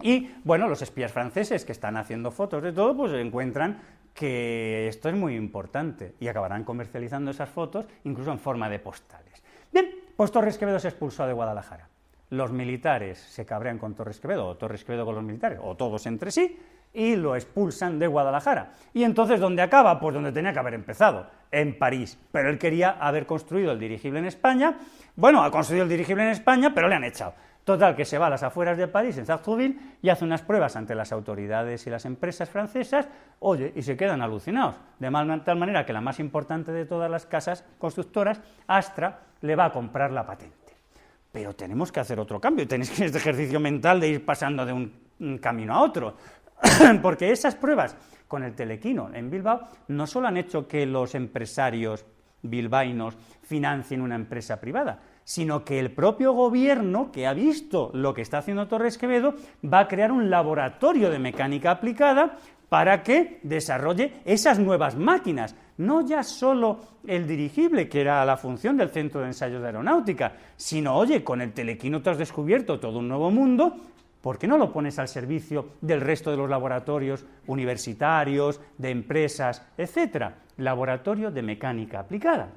Y, bueno, los espías franceses que están haciendo fotos de todo, pues encuentran que esto es muy importante y acabarán comercializando esas fotos incluso en forma de postales. Bien, pues Torres Quevedo se expulsó de Guadalajara. Los militares se cabrean con Torres Quevedo, o Torres Quevedo con los militares, o todos entre sí, y lo expulsan de Guadalajara. Y entonces, ¿dónde acaba? Pues donde tenía que haber empezado, en París. Pero él quería haber construido el dirigible en España. Bueno, ha construido el dirigible en España, pero le han echado. Total, que se va a las afueras de París, en Sartrouville, y hace unas pruebas ante las autoridades y las empresas francesas, oye, y se quedan alucinados, de tal manera que la más importante de todas las casas constructoras, Astra, le va a comprar la patente. Pero tenemos que hacer otro cambio, tenéis que este ejercicio mental de ir pasando de un camino a otro, porque esas pruebas con el telequino en Bilbao no solo han hecho que los empresarios bilbaínos financien una empresa privada, sino que el propio gobierno, que ha visto lo que está haciendo Torres Quevedo, va a crear un laboratorio de mecánica aplicada para que desarrolle esas nuevas máquinas, no ya solo el dirigible, que era la función del Centro de Ensayos de Aeronáutica, sino, oye, con el telequino te has descubierto todo un nuevo mundo, ¿por qué no lo pones al servicio del resto de los laboratorios universitarios, de empresas, etcétera? Laboratorio de mecánica aplicada.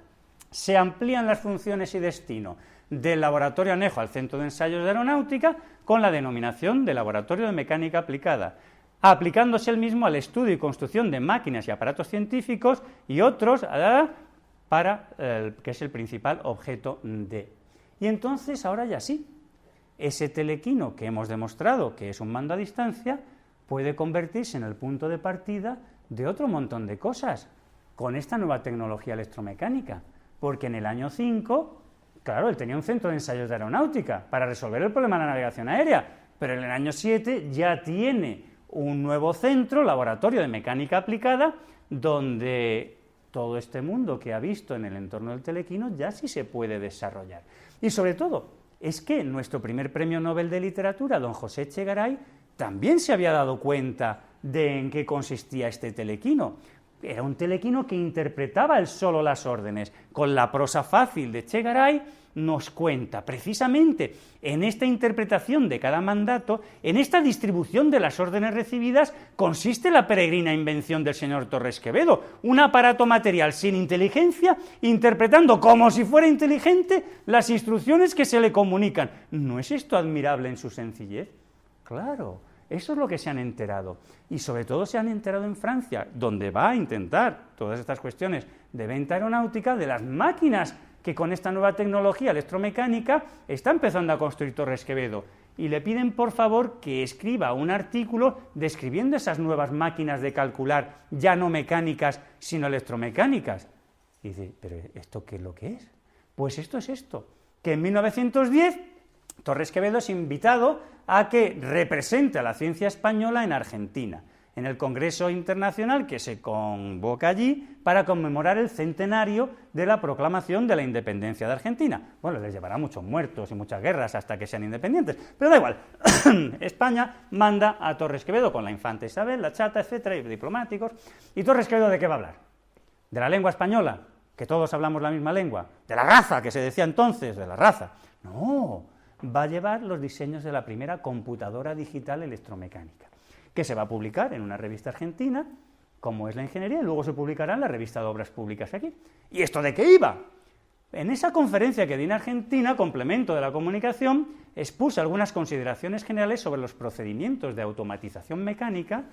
Se amplían las funciones y destino del Laboratorio Anejo al Centro de Ensayos de Aeronáutica con la denominación de Laboratorio de Mecánica Aplicada, aplicándose el mismo al estudio y construcción de máquinas y aparatos científicos y otros para que es el principal objeto de. Y entonces, ahora ya sí, ese telequino que hemos demostrado que es un mando a distancia puede convertirse en el punto de partida de otro montón de cosas con esta nueva tecnología electromecánica. Porque en el año 5, claro, él tenía un centro de ensayos de aeronáutica para resolver el problema de la navegación aérea, pero en el año 7 ya tiene un nuevo centro, laboratorio de mecánica aplicada, donde todo este mundo que ha visto en el entorno del telequino ya sí se puede desarrollar. Y sobre todo, es que nuestro primer premio Nobel de Literatura, don José Echegaray, también se había dado cuenta de en qué consistía este telequino. Era un telequino que interpretaba él solo las órdenes. Con la prosa fácil de Echegaray nos cuenta, precisamente en esta interpretación de cada mandato, en esta distribución de las órdenes recibidas, consiste la peregrina invención del señor Torres Quevedo, un aparato material sin inteligencia, interpretando como si fuera inteligente las instrucciones que se le comunican. ¿No es esto admirable en su sencillez? Claro. Eso es lo que se han enterado, y sobre todo se han enterado en Francia, donde va a intentar todas estas cuestiones de venta aeronáutica, de las máquinas que con esta nueva tecnología electromecánica está empezando a construir Torres Quevedo, y le piden por favor que escriba un artículo describiendo esas nuevas máquinas de calcular, ya no mecánicas, sino electromecánicas. Y dice, ¿pero esto qué es lo que es? Pues esto es esto, que en 1910 Torres Quevedo es invitado a que represente a la ciencia española en Argentina, en el Congreso Internacional que se convoca allí para conmemorar el centenario de la proclamación de la independencia de Argentina. Bueno, les llevará muchos muertos y muchas guerras hasta que sean independientes, pero da igual. España manda a Torres Quevedo con la infanta Isabel, la chata, etcétera, y diplomáticos. ¿Y Torres Quevedo de qué va a hablar? ¿De la lengua española? Que todos hablamos la misma lengua. ¿De la raza? Que se decía entonces, de la raza. No, va a llevar los diseños de la primera computadora digital electromecánica, que se va a publicar en una revista argentina, como es la ingeniería, y luego se publicará en la revista de Obras Públicas aquí. ¿Y esto de qué iba? En esa conferencia que di en Argentina, complemento de la comunicación, expuse algunas consideraciones generales sobre los procedimientos de automatización mecánica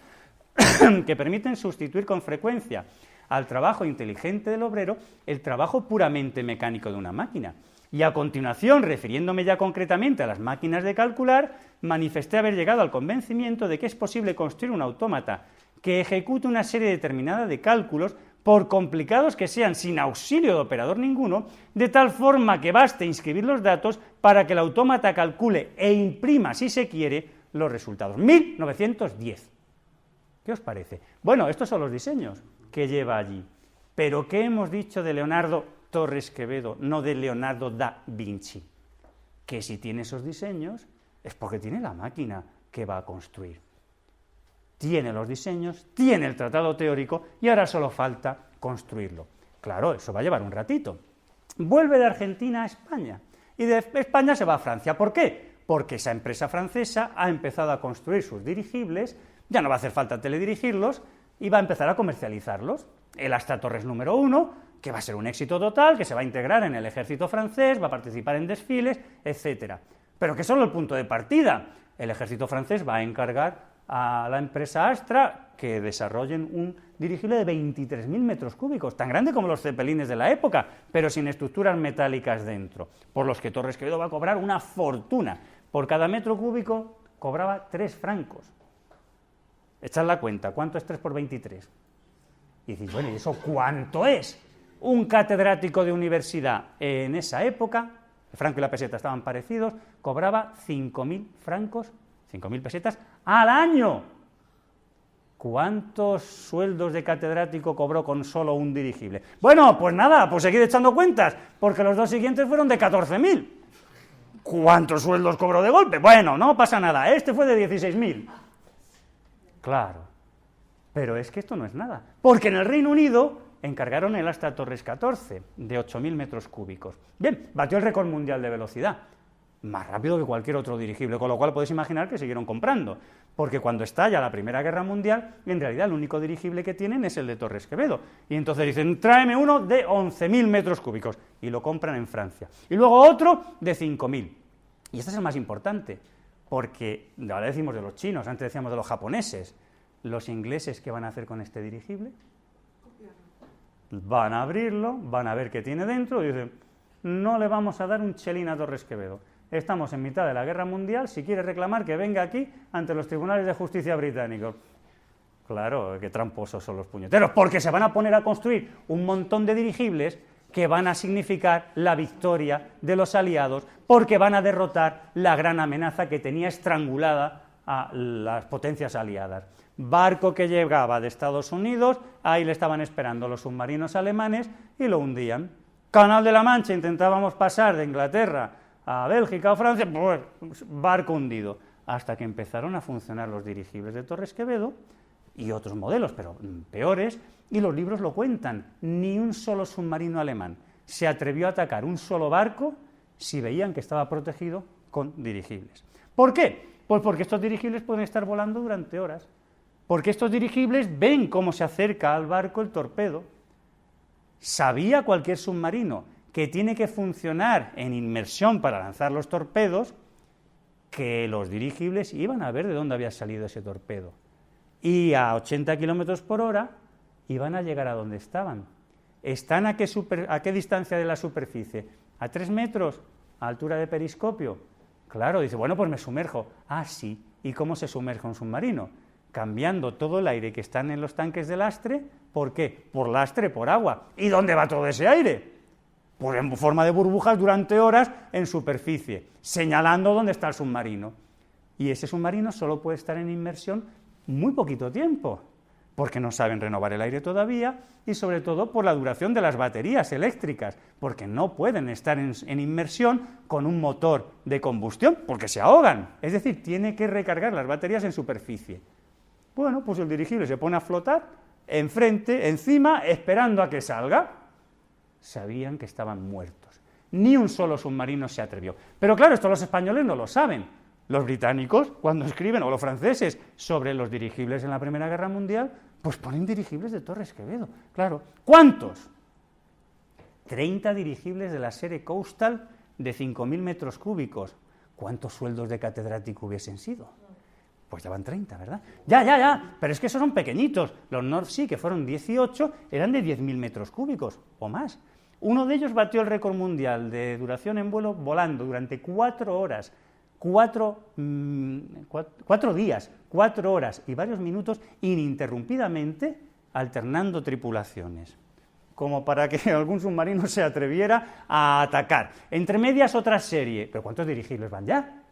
que permiten sustituir con frecuencia al trabajo inteligente del obrero el trabajo puramente mecánico de una máquina. Y a continuación, refiriéndome ya concretamente a las máquinas de calcular, manifesté haber llegado al convencimiento de que es posible construir un autómata que ejecute una serie determinada de cálculos, por complicados que sean, sin auxilio de operador ninguno, de tal forma que baste inscribir los datos para que el autómata calcule e imprima, si se quiere, los resultados. 1910. ¿Qué os parece? Bueno, estos son los diseños que lleva allí. Pero ¿qué hemos dicho de Leonardo Torres Quevedo, no de Leonardo da Vinci? Que si tiene esos diseños es porque tiene la máquina que va a construir. Tiene los diseños, tiene el tratado teórico y ahora solo falta construirlo. Claro, eso va a llevar un ratito. Vuelve de Argentina a España y de España se va a Francia. ¿Por qué? Porque esa empresa francesa ha empezado a construir sus dirigibles, ya no va a hacer falta teledirigirlos y va a empezar a comercializarlos. El Astra Torres número 1, que va a ser un éxito total, que se va a integrar en el ejército francés, va a participar en desfiles, etc. Pero que solo el punto de partida. El ejército francés va a encargar a la empresa Astra que desarrollen un dirigible de 23.000 metros cúbicos, tan grande como los cepelines de la época, pero sin estructuras metálicas dentro, por los que Torres Quevedo va a cobrar una fortuna. Por cada metro cúbico cobraba 3 francos. Echad la cuenta, ¿cuánto es 3 por 23? Y decís, bueno, ¿y eso cuánto es? Un catedrático de universidad en esa época, el franco y la peseta estaban parecidos, cobraba 5.000 francos, 5.000 pesetas al año. ¿Cuántos sueldos de catedrático cobró con solo un dirigible? Bueno, pues nada, pues seguid echando cuentas, porque los dos siguientes fueron de 14.000. ¿Cuántos sueldos cobró de golpe? Bueno, no pasa nada, este fue de 16.000. Claro, pero es que esto no es nada, porque en el Reino Unido encargaron el Astra Torres 14, de 8.000 metros cúbicos. Bien, batió el récord mundial de velocidad, más rápido que cualquier otro dirigible, con lo cual podéis imaginar que siguieron comprando, porque cuando estalla la Primera Guerra Mundial, en realidad el único dirigible que tienen es el de Torres Quevedo, y entonces dicen, tráeme uno de 11.000 metros cúbicos, y lo compran en Francia, y luego otro de 5.000, y este es el más importante, porque ahora decimos de los chinos, antes decíamos de los japoneses, los ingleses, ¿qué van a hacer con este dirigible? Van a abrirlo, van a ver qué tiene dentro, y dicen, no le vamos a dar un chelín a Torres Quevedo. Estamos en mitad de la guerra mundial, si quiere reclamar que venga aquí ante los tribunales de justicia británicos. Claro, qué tramposos son los puñeteros, porque se van a poner a construir un montón de dirigibles que van a significar la victoria de los aliados, porque van a derrotar la gran amenaza que tenía estrangulada a las potencias aliadas. Barco que llegaba de Estados Unidos, ahí le estaban esperando los submarinos alemanes y lo hundían. Canal de la Mancha, intentábamos pasar de Inglaterra a Bélgica o Francia, pues barco hundido, hasta que empezaron a funcionar los dirigibles de Torres Quevedo y otros modelos, pero peores, y los libros lo cuentan, ni un solo submarino alemán se atrevió a atacar un solo barco si veían que estaba protegido con dirigibles. ¿Por qué? Pues porque estos dirigibles pueden estar volando durante horas, porque estos dirigibles ven cómo se acerca al barco el torpedo. Sabía cualquier submarino que tiene que funcionar en inmersión para lanzar los torpedos, que los dirigibles iban a ver de dónde había salido ese torpedo. Y a 80 kilómetros por hora iban a llegar a donde estaban. ¿Están a qué distancia de la superficie? ¿A 3 metros? ¿A altura de periscopio? Claro, dice, bueno, pues me sumerjo. Ah, sí. ¿Y cómo se sumerge un submarino? Cambiando todo el aire que están en los tanques de lastre. ¿Por qué? Por lastre, por agua. ¿Y dónde va todo ese aire? Pues en forma de burbujas durante horas en superficie, señalando dónde está el submarino. Y ese submarino solo puede estar en inmersión muy poquito tiempo, porque no saben renovar el aire todavía y sobre todo por la duración de las baterías eléctricas, porque no pueden estar en inmersión con un motor de combustión, porque se ahogan. Es decir, tiene que recargar las baterías en superficie. Bueno, pues el dirigible se pone a flotar enfrente, encima, esperando a que salga. Sabían que estaban muertos. Ni un solo submarino se atrevió. Pero claro, esto los españoles no lo saben. Los británicos, cuando escriben, o los franceses, sobre los dirigibles en la Primera Guerra Mundial, pues ponen dirigibles de Torres Quevedo. Claro, ¿cuántos? 30 dirigibles de la serie Coastal de 5.000 metros cúbicos. ¿Cuántos sueldos de catedrático hubiesen sido? Pues ya van 30, ¿verdad? Ya, pero es que esos son pequeñitos. Los North Sea, que fueron 18, eran de 10.000 metros cúbicos o más. Uno de ellos batió el récord mundial de duración en vuelo volando durante 4 horas, 4 días, 4 horas y varios minutos ininterrumpidamente alternando tripulaciones, como para que algún submarino se atreviera a atacar. Entre medias otra serie. ¿Pero cuántos dirigibles van ya?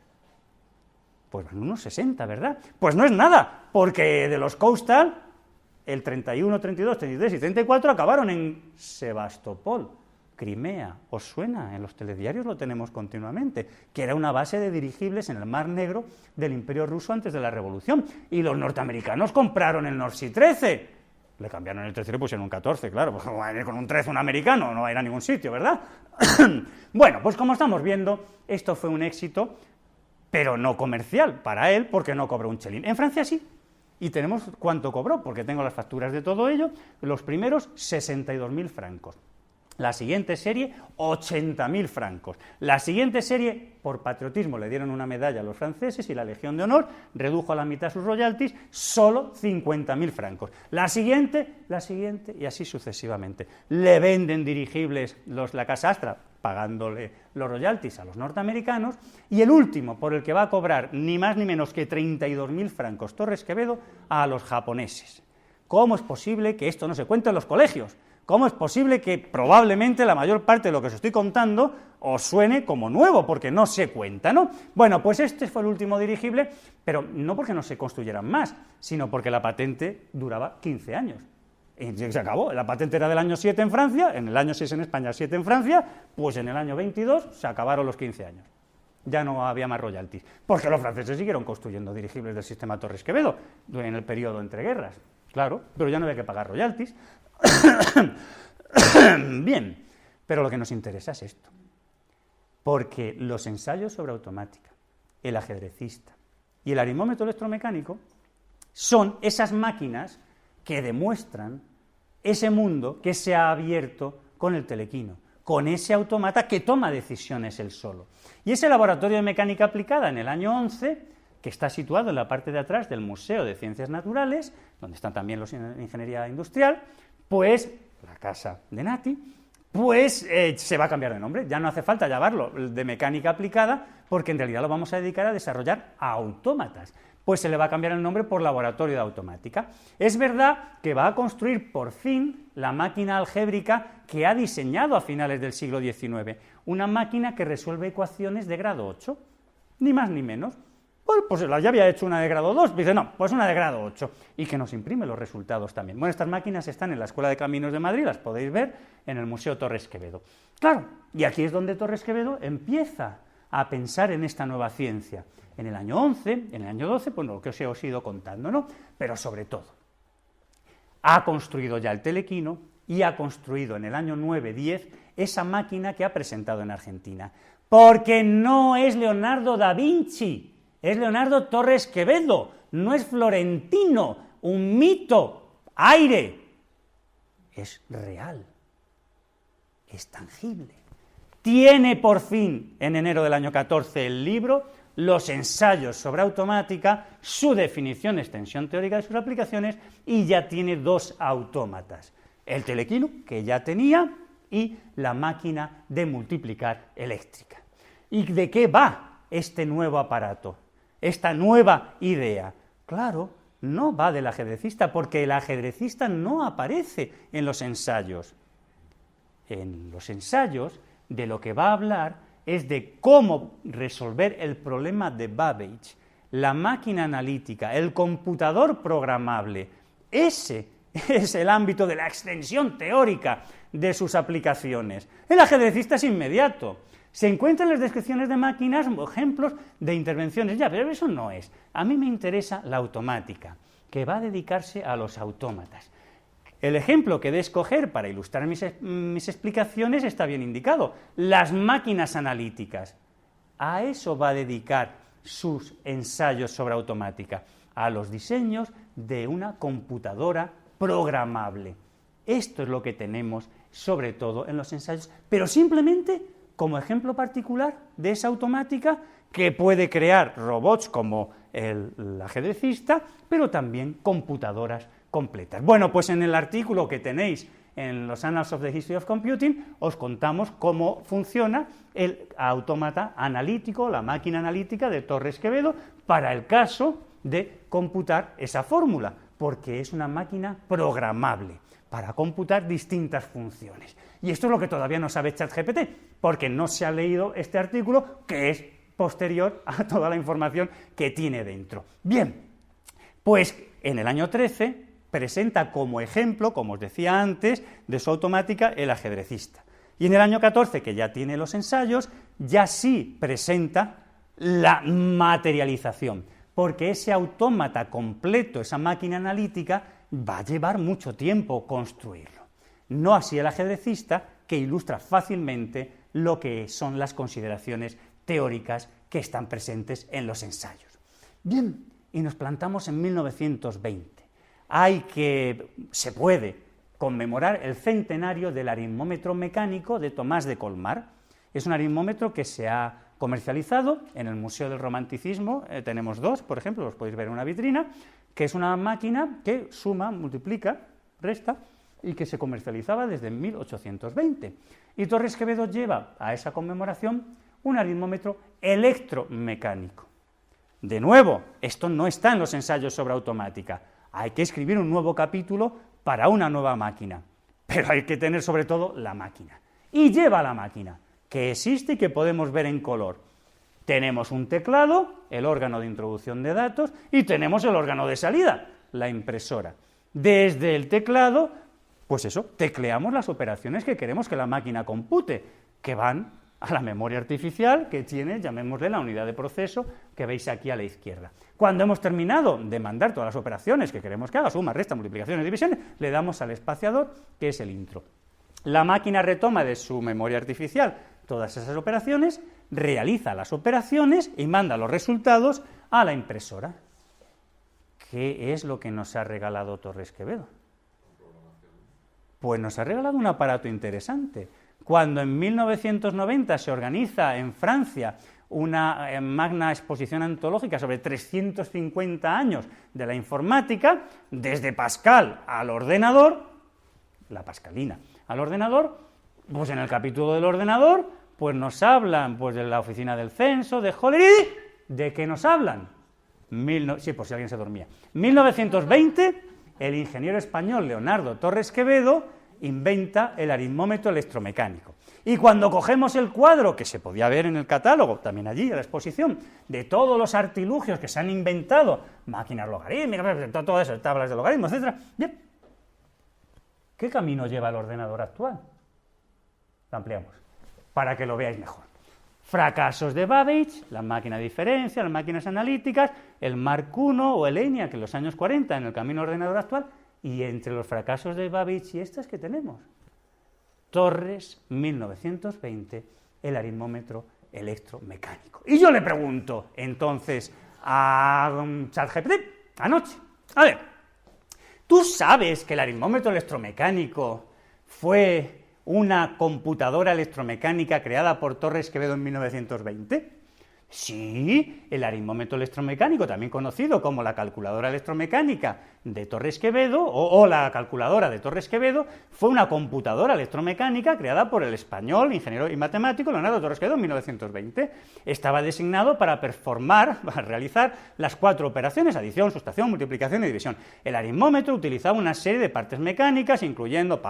Pues van unos 60, ¿verdad? Pues no es nada, porque de los Coastal, el 31, 32, 33 y 34 acabaron en Sebastopol, Crimea. ¿Os suena? En los telediarios lo tenemos continuamente, que era una base de dirigibles en el Mar Negro del Imperio Ruso antes de la Revolución. Y los norteamericanos compraron el North Sea 13. Le cambiaron el 13 y pusieron un 14, claro, pues va a ir con un 13 un americano, no va a ir a ningún sitio, ¿verdad? Bueno, pues como estamos viendo, esto fue un éxito, pero no comercial para él, porque no cobró un chelín. En Francia sí, y tenemos cuánto cobró, porque tengo las facturas de todo ello. Los primeros, 62.000 francos. La siguiente serie, 80.000 francos. La siguiente serie, por patriotismo, le dieron una medalla a los franceses y la Legión de Honor redujo a la mitad sus royalties, solo 50.000 francos. La siguiente, y así sucesivamente. Le venden dirigibles la Casa Astra, pagándole los royalties a los norteamericanos, y el último, por el que va a cobrar ni más ni menos que 32.000 francos Torres Quevedo, a los japoneses. ¿Cómo es posible que esto no se cuente en los colegios? ¿Cómo es posible que probablemente la mayor parte de lo que os estoy contando os suene como nuevo, porque no se cuenta, ¿no? Bueno, pues este fue el último dirigible, pero no porque no se construyeran más, sino porque la patente duraba 15 años. Y se acabó. La patente era del año 7 en Francia, en el año 6 en España, 7 en Francia, pues en el año 22 se acabaron los 15 años. Ya no había más royalties, porque los franceses siguieron construyendo dirigibles del sistema Torres Quevedo en el periodo entre guerras, claro, pero ya no había que pagar royalties. Bien, pero lo que nos interesa es esto, porque los ensayos sobre automática, el ajedrecista y el aritmómetro electromecánico son esas máquinas que demuestran ese mundo que se ha abierto con el telequino, con ese autómata que toma decisiones él solo. Y ese laboratorio de mecánica aplicada en el año 11, que está situado en la parte de atrás del Museo de Ciencias Naturales, donde están también los de Ingeniería Industrial, pues la casa de Nati, pues se va a cambiar de nombre. Ya no hace falta llamarlo de mecánica aplicada, porque en realidad lo vamos a dedicar a desarrollar autómatas. Pues se le va a cambiar el nombre por Laboratorio de Automática. Es verdad que va a construir por fin la máquina algébrica que ha diseñado a finales del siglo XIX, una máquina que resuelve ecuaciones de grado 8, ni más ni menos. Bueno, pues ya había hecho una de grado 2, dice, no, pues una de grado 8, y que nos imprime los resultados también. Bueno, estas máquinas están en la Escuela de Caminos de Madrid, las podéis ver en el Museo Torres Quevedo. Claro, y aquí es donde Torres Quevedo empieza a pensar en esta nueva ciencia. En el año 11, en el año 12, pues lo que os he ido contando, ¿no? Pero sobre todo, ha construido ya el telequino y ha construido en el año 9-10 esa máquina que ha presentado en Argentina. Porque no es Leonardo da Vinci, es Leonardo Torres Quevedo, no es florentino, un mito, aire. Es real, es tangible. Tiene por fin, en enero del año 14, el libro, los ensayos sobre automática, su definición, extensión teórica de sus aplicaciones, y ya tiene 2 autómatas. El telequino, que ya tenía, y la máquina de multiplicar eléctrica. ¿Y de qué va este nuevo aparato? Esta nueva idea. Claro, no va del ajedrecista, porque el ajedrecista no aparece en los ensayos. En los ensayos, de lo que va a hablar es de cómo resolver el problema de Babbage, la máquina analítica, el computador programable. Ese es el ámbito de la extensión teórica de sus aplicaciones. El ajedrecista es inmediato. Se encuentran en las descripciones de máquinas ejemplos de intervenciones, ya, pero eso no es. A mí me interesa la automática, que va a dedicarse a los autómatas. El ejemplo que he de escoger para ilustrar mis explicaciones está bien indicado, las máquinas analíticas. A eso va a dedicar sus ensayos sobre automática, a los diseños de una computadora programable. Esto es lo que tenemos sobre todo en los ensayos, pero simplemente como ejemplo particular de esa automática que puede crear robots como el ajedrecista, pero también computadoras completas. Bueno, pues en el artículo que tenéis en los Annals of the History of Computing os contamos cómo funciona el autómata analítico, la máquina analítica de Torres-Quevedo, para el caso de computar esa fórmula, porque es una máquina programable para computar distintas funciones. Y esto es lo que todavía no sabe ChatGPT, porque no se ha leído este artículo, que es posterior a toda la información que tiene dentro. Bien, pues en el año 13 presenta como ejemplo, como os decía antes, de su automática el ajedrecista. Y en el año 14, que ya tiene los ensayos, ya sí presenta la materialización, porque ese autómata completo, esa máquina analítica, va a llevar mucho tiempo construirlo. No así el ajedrecista, que ilustra fácilmente lo que son las consideraciones teóricas que están presentes en los ensayos. Bien, y nos plantamos en 1920. Se puede conmemorar el centenario del aritmómetro mecánico de Tomás de Colmar. Es un aritmómetro que se ha comercializado en el Museo del Romanticismo. Tenemos dos, por ejemplo, los podéis ver en una vitrina, que es una máquina que suma, multiplica, resta, y que se comercializaba desde 1820. Y Torres-Quevedo lleva a esa conmemoración un aritmómetro electromecánico. De nuevo, esto no está en los ensayos sobre automática. Hay que escribir un nuevo capítulo para una nueva máquina, pero hay que tener sobre todo la máquina. Y lleva la máquina, que existe y que podemos ver en color. Tenemos un teclado, el órgano de introducción de datos, y tenemos el órgano de salida, la impresora. Desde el teclado, pues eso, tecleamos las operaciones que queremos que la máquina compute, que van a la memoria artificial que tiene, llamémosle, la unidad de proceso que veis aquí a la izquierda. Cuando hemos terminado de mandar todas las operaciones que queremos que haga, suma, resta, multiplicaciones, divisiones, le damos al espaciador, que es el intro. La máquina retoma de su memoria artificial todas esas operaciones, realiza las operaciones y manda los resultados a la impresora. ¿Qué es lo que nos ha regalado Torres-Quevedo? Pues nos ha regalado un aparato interesante. Cuando en 1990 se organiza en Francia una magna exposición antológica sobre 350 años de la informática, desde Pascal al ordenador, la pascalina, al ordenador, pues en el capítulo del ordenador, pues nos hablan pues de la oficina del censo, de Hollerith. ¿De qué nos hablan? Sí, por si alguien se dormía. 1920, el ingeniero español Leonardo Torres-Quevedo inventa el aritmómetro electromecánico. Y cuando cogemos el cuadro, que se podía ver en el catálogo, también allí, en la exposición, de todos los artilugios que se han inventado, máquinas logarítmicas, todo eso, tablas de logaritmos, etc., bien, ¿qué camino lleva el ordenador actual? Lo ampliamos, para que lo veáis mejor. Fracasos de Babbage, la máquina de diferencia, las máquinas analíticas, el Mark I o el ENIAC en los años 40 en el camino ordenador actual, y entre los fracasos de Babbage y estas que tenemos, Torres, 1920, el aritmómetro electromecánico. Y yo le pregunto, entonces, a ChatGPT, anoche, a ver, ¿tú sabes que el aritmómetro electromecánico fue una computadora electromecánica creada por Torres-Quevedo en 1920? Sí, el aritmómetro electromecánico, también conocido como la calculadora electromecánica de Torres-Quevedo, o la calculadora de Torres-Quevedo, fue una computadora electromecánica creada por el español, ingeniero y matemático Leonardo Torres-Quevedo en 1920. Estaba designado para realizar las 4 operaciones: adición, sustracción, multiplicación y división. El aritmómetro utilizaba una serie de partes mecánicas, incluyendo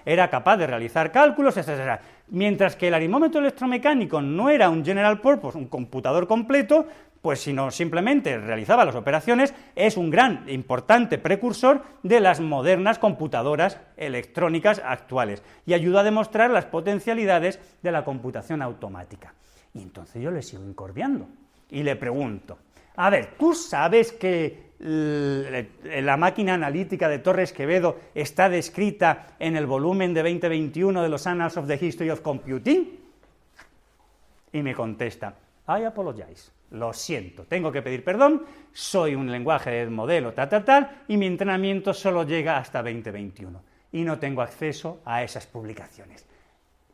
era capaz de realizar cálculos, etc. Mientras que el aritmómetro electromecánico no era un general purpose, un computador completo, pues sino simplemente realizaba las operaciones, es un gran, importante precursor de las modernas computadoras electrónicas actuales y ayuda a demostrar las potencialidades de la computación automática. Y entonces yo le sigo incordiando y le pregunto, a ver, ¿tú sabes que la máquina analítica de Torres Quevedo está descrita en el volumen de 2021 de los Annals of the History of Computing? Y me contesta, I apologize, lo siento, tengo que pedir perdón, soy un lenguaje de modelo tal, y mi entrenamiento solo llega hasta 2021, y no tengo acceso a esas publicaciones.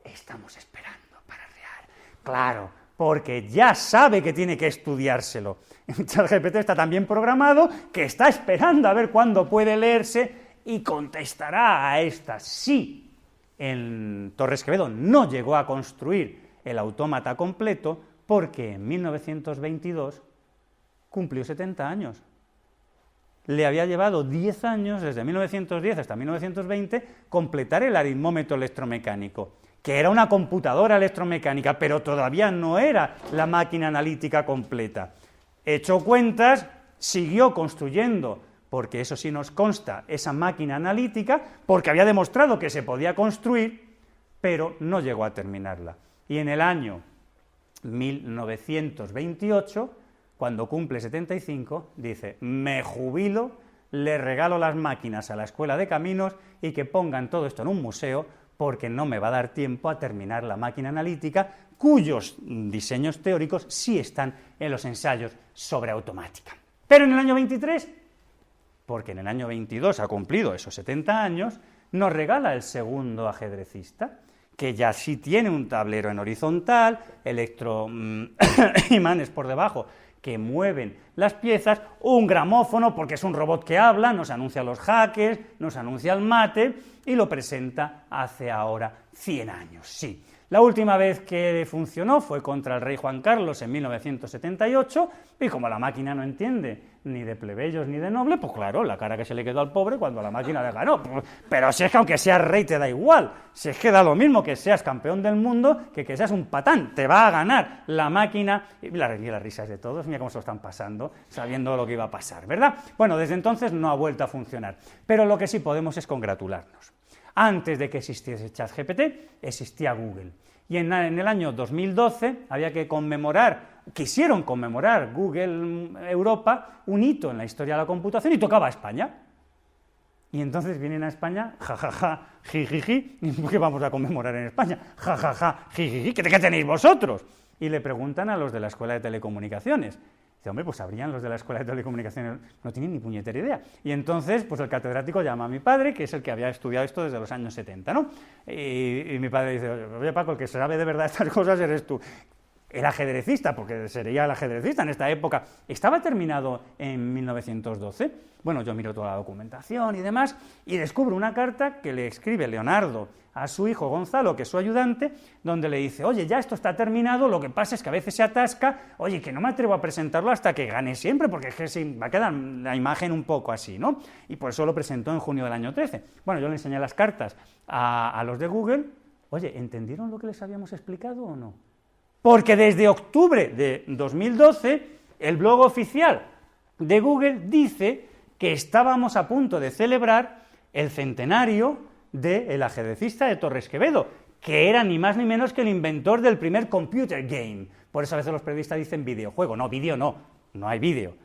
Estamos esperando para real. Claro, porque ya sabe que tiene que estudiárselo. ChatGPT está tan bien programado que está esperando a ver cuándo puede leerse y contestará a estas. Sí, Torres Quevedo no llegó a construir el autómata completo porque en 1922 cumplió 70 años. Le había llevado 10 años, desde 1910 hasta 1920, completar el aritmómetro electromecánico, que era una computadora electromecánica, pero todavía no era la máquina analítica completa. Hecho cuentas, siguió construyendo, porque eso sí nos consta, esa máquina analítica, porque había demostrado que se podía construir, pero no llegó a terminarla. Y en el año 1928, cuando cumple 75, dice, me jubilo, le regalo las máquinas a la Escuela de Caminos y que pongan todo esto en un museo, porque no me va a dar tiempo a terminar la máquina analítica, cuyos diseños teóricos sí están en los ensayos sobre automática. Pero en el año 23, porque en el año 22 ha cumplido esos 70 años, nos regala el segundo ajedrecista, que ya sí tiene un tablero en horizontal, electroimanes por debajo que mueven las piezas, un gramófono, porque es un robot que habla, nos anuncia los jaques, nos anuncia el mate, y lo presenta hace ahora 100 años, sí. La última vez que funcionó fue contra el rey Juan Carlos en 1978, y como la máquina no entiende ni de plebeyos ni de noble, pues claro, la cara que se le quedó al pobre cuando la máquina le ganó. Pero si es que aunque seas rey te da igual, si es que da lo mismo que seas campeón del mundo que seas un patán, te va a ganar la máquina. Y las risas de todos, mira cómo se lo están pasando, sabiendo lo que iba a pasar, ¿verdad? Bueno, desde entonces no ha vuelto a funcionar, pero lo que sí podemos es congratularnos. Antes de que existiese ChatGPT, existía Google. Y en el año 2012 había que quisieron conmemorar Google Europa un hito en la historia de la computación y tocaba a España. Y entonces vienen a España, jajaja, jijiji, ¿qué vamos a conmemorar en España? Jajaja, jijiji, ¿qué tenéis vosotros? Y le preguntan a los de la Escuela de Telecomunicaciones. Dice, hombre, pues sabrían los de la Escuela de Telecomunicaciones, no tienen ni puñetera idea. Y entonces, pues el catedrático llama a mi padre, que es el que había estudiado esto desde los años 70, ¿no? Y mi padre dice, oye, Paco, el que sabe de verdad estas cosas eres tú. El ajedrecista, porque sería el ajedrecista en esta época, estaba terminado en 1912. Bueno, yo miro toda la documentación y demás, y descubro una carta que le escribe Leonardo a su hijo Gonzalo, que es su ayudante, donde le dice, oye, ya esto está terminado, lo que pasa es que a veces se atasca, oye, que no me atrevo a presentarlo hasta que gane siempre, porque es que sí, va a quedar la imagen un poco así, ¿no? Y por eso lo presentó en junio del año 13. Bueno, yo le enseñé las cartas a los de Google, oye, ¿entendieron lo que les habíamos explicado o no? Porque desde octubre de 2012, el blog oficial de Google dice que estábamos a punto de celebrar el centenario del ajedrecista de Torres Quevedo, que era ni más ni menos que el inventor del primer computer game. Por eso a veces los periodistas dicen videojuego. No, vídeo no hay vídeo.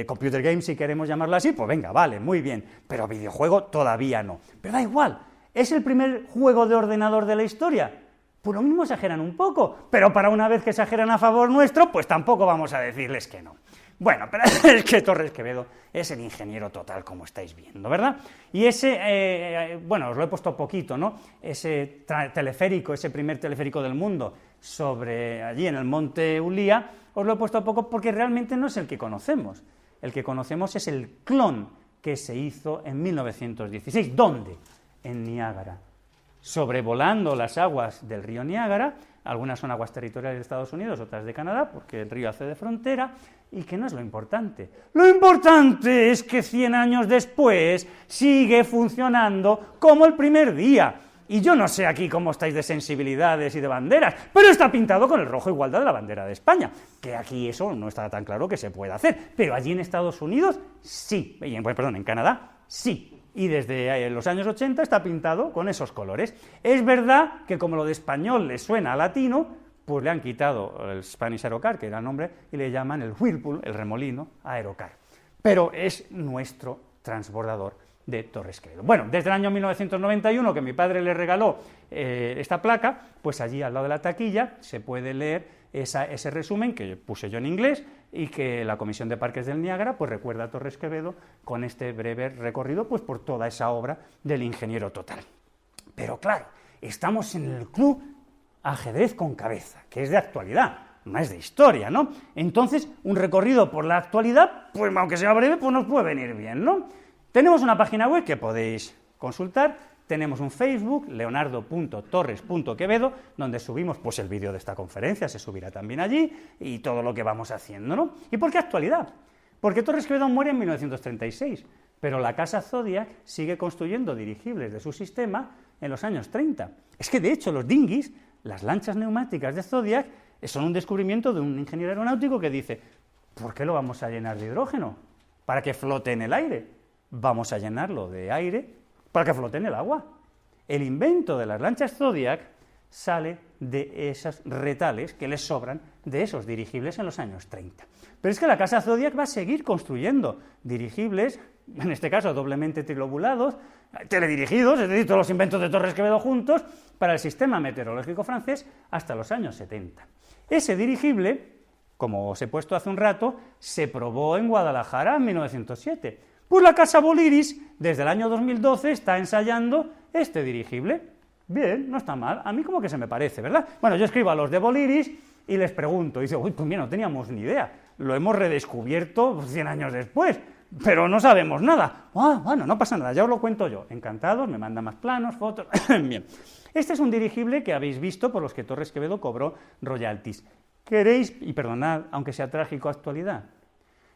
Computer game, si queremos llamarlo así, pues venga, vale, muy bien. Pero videojuego todavía no. Pero da igual, ¿es el primer juego de ordenador de la historia? Pues lo mismo exageran un poco, pero para una vez que exageran a favor nuestro, pues tampoco vamos a decirles que no. Bueno, pero es que Torres Quevedo es el ingeniero total, como estáis viendo, ¿verdad? Y ese, bueno, os lo he puesto poquito, ¿no? Ese teleférico, ese primer teleférico del mundo, allí en el monte Ulía, os lo he puesto poco porque realmente no es el que conocemos. El que conocemos es el clon que se hizo en 1916. ¿Dónde? En Niágara. Sobrevolando las aguas del río Niágara, algunas son aguas territoriales de Estados Unidos, otras de Canadá, porque el río hace de frontera, y que no es lo importante. Lo importante es que 100 años después sigue funcionando como el primer día. Y yo no sé aquí cómo estáis de sensibilidades y de banderas, pero está pintado con el rojo igualdad de la bandera de España, que aquí eso no está tan claro que se pueda hacer, pero allí en Estados Unidos sí, en Canadá sí. Y desde los años 80 está pintado con esos colores. Es verdad que como lo de español le suena a latino, pues le han quitado el Spanish Aerocar, que era el nombre, y le llaman el Whirlpool, el remolino, Aerocar. pero es nuestro transbordador de Torres Quevedo. Bueno, desde el año 1991, que mi padre le regaló esta placa, pues allí al lado de la taquilla se puede leer ese resumen que puse yo en inglés y que la Comisión de Parques del Niágara pues recuerda a Torres Quevedo con este breve recorrido pues por toda esa obra del ingeniero total. Pero claro, estamos en el club Ajedrez con Cabeza, que es de actualidad, no es de historia, ¿no? Entonces, un recorrido por la actualidad, pues aunque sea breve, pues nos puede venir bien, ¿no? Tenemos una página web que podéis consultar, tenemos un Facebook, leonardo.torres.quevedo, donde subimos pues el vídeo de esta conferencia, se subirá también allí, y todo lo que vamos haciendo, ¿no? ¿Y por qué actualidad? Porque Torres Quevedo muere en 1936, pero la casa Zodiac sigue construyendo dirigibles de su sistema en los años 30. Es que, de hecho, los dinghies, las lanchas neumáticas de Zodiac, son un descubrimiento de un ingeniero aeronáutico que dice, ¿por qué lo vamos a llenar de hidrógeno? Para que flote en el aire. Vamos a llenarlo de aire para que flote en el agua. El invento de las lanchas Zodiac sale de esos retales que les sobran de esos dirigibles en los años 30. Pero es que la casa Zodiac va a seguir construyendo dirigibles, en este caso doblemente trilobulados, teledirigidos, es decir, todos los inventos de Torres Quevedo juntos, para el sistema meteorológico francés hasta los años 70. Ese dirigible, como os he puesto hace un rato, se probó en Guadalajara en 1907. Pues la casa Voliris, desde el año 2012, está ensayando este dirigible. Bien, no está mal, a mí como que se me parece, ¿verdad? Bueno, yo escribo a los de Voliris y les pregunto, y dice, uy, pues mira, no teníamos ni idea, lo hemos redescubierto 100 años después, pero no sabemos nada. Ah, bueno, no pasa nada, ya os lo cuento yo. Encantados, me mandan más planos, fotos. Bien, este es un dirigible que habéis visto por los que Torres Quevedo cobró royalties. ¿Queréis, y perdonad, aunque sea trágico, actualidad?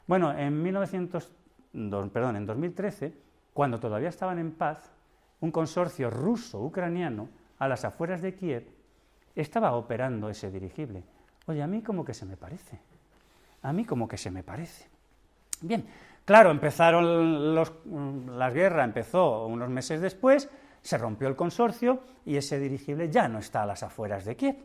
Bueno, en 2013, cuando todavía estaban en paz, un consorcio ruso-ucraniano a las afueras de Kiev estaba operando ese dirigible. Oye, a mí como que se me parece. A mí como que se me parece. Bien, claro, empezaron la guerra, empezó unos meses después, se rompió el consorcio y ese dirigible ya no está a las afueras de Kiev.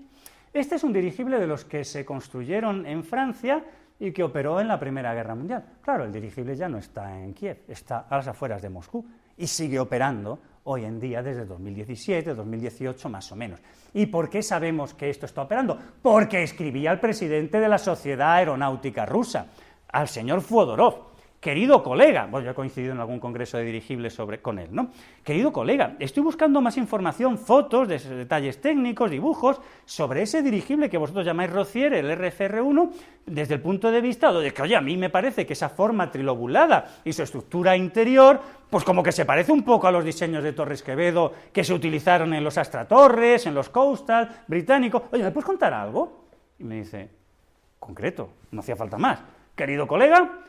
Este es un dirigible de los que se construyeron en Francia y que operó en la Primera Guerra Mundial. Claro, el dirigible ya no está en Kiev, está a las afueras de Moscú y sigue operando hoy en día desde 2017, 2018 más o menos. ¿Y por qué sabemos que esto está operando? Porque escribía al presidente de la Sociedad Aeronáutica Rusa, al señor Fodorov. Querido colega, bueno, yo he coincidido en algún congreso de dirigibles con él, ¿no? Querido colega, estoy buscando más información, fotos, detalles técnicos, dibujos, sobre ese dirigible que vosotros llamáis Rocier, el RFR-1, desde el punto de vista de que, oye, a mí me parece que esa forma trilobulada y su estructura interior, pues como que se parece un poco a los diseños de Torres Quevedo que se utilizaron en los Astra Torres, en los Coastal británicos. Oye, ¿me puedes contar algo? Y me dice, concreto, no hacía falta más. Querido colega,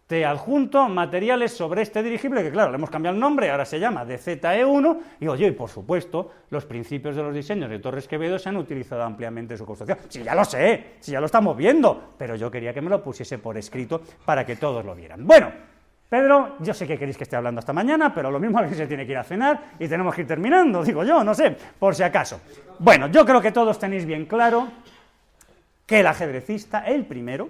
te adjunto materiales sobre este dirigible, que claro, le hemos cambiado el nombre, ahora se llama DZE-1, y oye, y por supuesto, los principios de los diseños de Torres Quevedo se han utilizado ampliamente en su construcción. Sí, ya lo sé, sí, ya lo estamos viendo, pero yo quería que me lo pusiese por escrito para que todos lo vieran. Bueno, Pedro, yo sé que queréis que esté hablando hasta mañana, pero lo mismo alguien se tiene que ir a cenar y tenemos que ir terminando, digo yo, no sé, por si acaso. Bueno, yo creo que todos tenéis bien claro que el ajedrecista, el primero,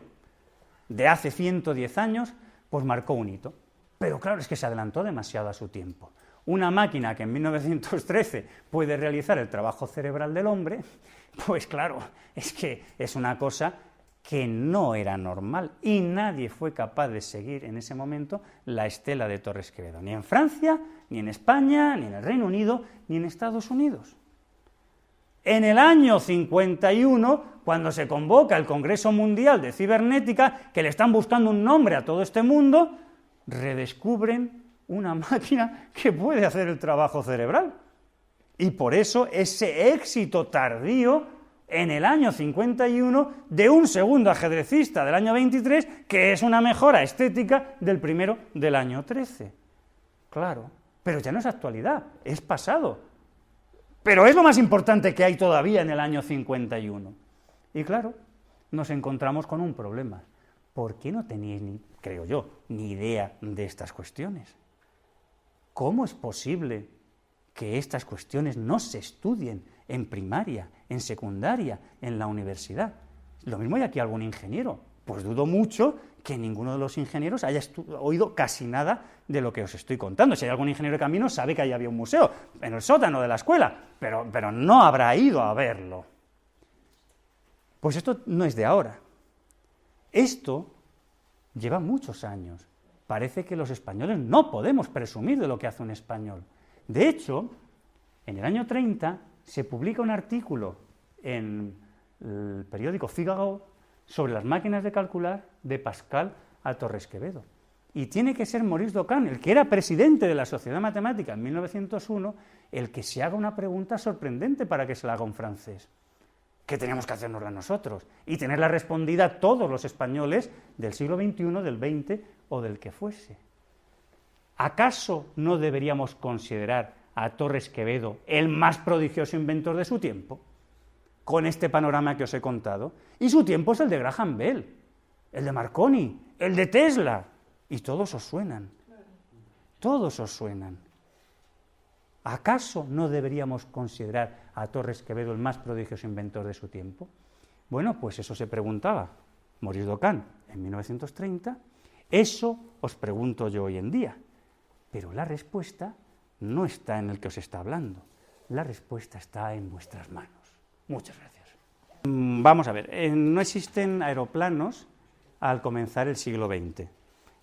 de hace 110 años, pues marcó un hito. Pero claro, es que se adelantó demasiado a su tiempo. Una máquina que en 1913 puede realizar el trabajo cerebral del hombre, pues claro, es que es una cosa que no era normal y nadie fue capaz de seguir en ese momento la estela de Torres Quevedo, ni en Francia, ni en España, ni en el Reino Unido, ni en Estados Unidos. En el año 51, cuando se convoca el Congreso Mundial de Cibernética, que le están buscando un nombre a todo este mundo, redescubren una máquina que puede hacer el trabajo cerebral. Y por eso ese éxito tardío en el año 51 de un segundo ajedrecista del año 23, que es una mejora estética del primero del año 13. Claro, pero ya no es actualidad, es pasado. Pero es lo más importante que hay todavía en el año 51. Y claro, nos encontramos con un problema. ¿Por qué no teníais, creo yo, ni idea de estas cuestiones? ¿Cómo es posible que estas cuestiones no se estudien en primaria, en secundaria, en la universidad? Lo mismo hay aquí algún ingeniero. Pues dudo mucho que ninguno de los ingenieros haya oído casi nada de lo que os estoy contando. Si hay algún ingeniero de caminos, sabe que ahí había un museo, en el sótano de la escuela, pero no habrá ido a verlo. Pues esto no es de ahora. Esto lleva muchos años. Parece que los españoles no podemos presumir de lo que hace un español. De hecho, en el año 30 se publica un artículo en el periódico Figaro sobre las máquinas de calcular de Pascal a Torres Quevedo. Y tiene que ser Maurice Docan, el que era presidente de la Sociedad Matemática en 1901, el que se haga una pregunta sorprendente para que se la haga un francés. ¿Qué teníamos que hacernosla nosotros? Y tenerla respondida todos los españoles del siglo XXI, del XX o del que fuese. ¿Acaso no deberíamos considerar a Torres Quevedo el más prodigioso inventor de su tiempo? Con este panorama que os he contado. Y su tiempo es el de Graham Bell, el de Marconi, el de Tesla. Y todos os suenan. Todos os suenan. ¿Acaso no deberíamos considerar a Torres Quevedo el más prodigioso inventor de su tiempo? Bueno, pues eso se preguntaba Maurice Docan en 1930, eso os pregunto yo hoy en día, pero la respuesta no está en el que os está hablando, la respuesta está en vuestras manos. Muchas gracias. Vamos a ver, no existen aeroplanos al comenzar el siglo XX.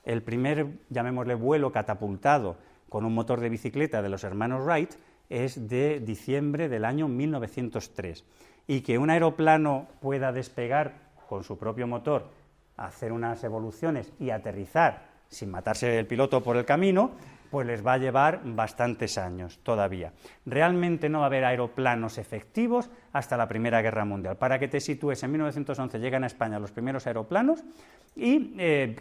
El primer, llamémosle, vuelo catapultado con un motor de bicicleta de los hermanos Wright es de diciembre del año 1903. Y que un aeroplano pueda despegar con su propio motor, hacer unas evoluciones y aterrizar sin matarse el piloto por el camino, pues les va a llevar bastantes años todavía. Realmente no va a haber aeroplanos efectivos hasta la Primera Guerra Mundial. Para que te sitúes, en 1911 llegan a España los primeros aeroplanos y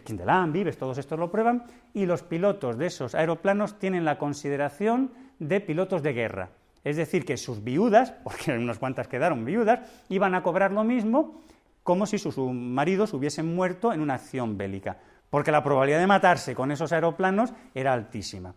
Quindelán, Vives, todos estos lo prueban, y los pilotos de esos aeroplanos tienen la consideración de pilotos de guerra. Es decir, que sus viudas, porque unas cuantas quedaron viudas, iban a cobrar lo mismo como si sus maridos hubiesen muerto en una acción bélica, porque la probabilidad de matarse con esos aeroplanos era altísima.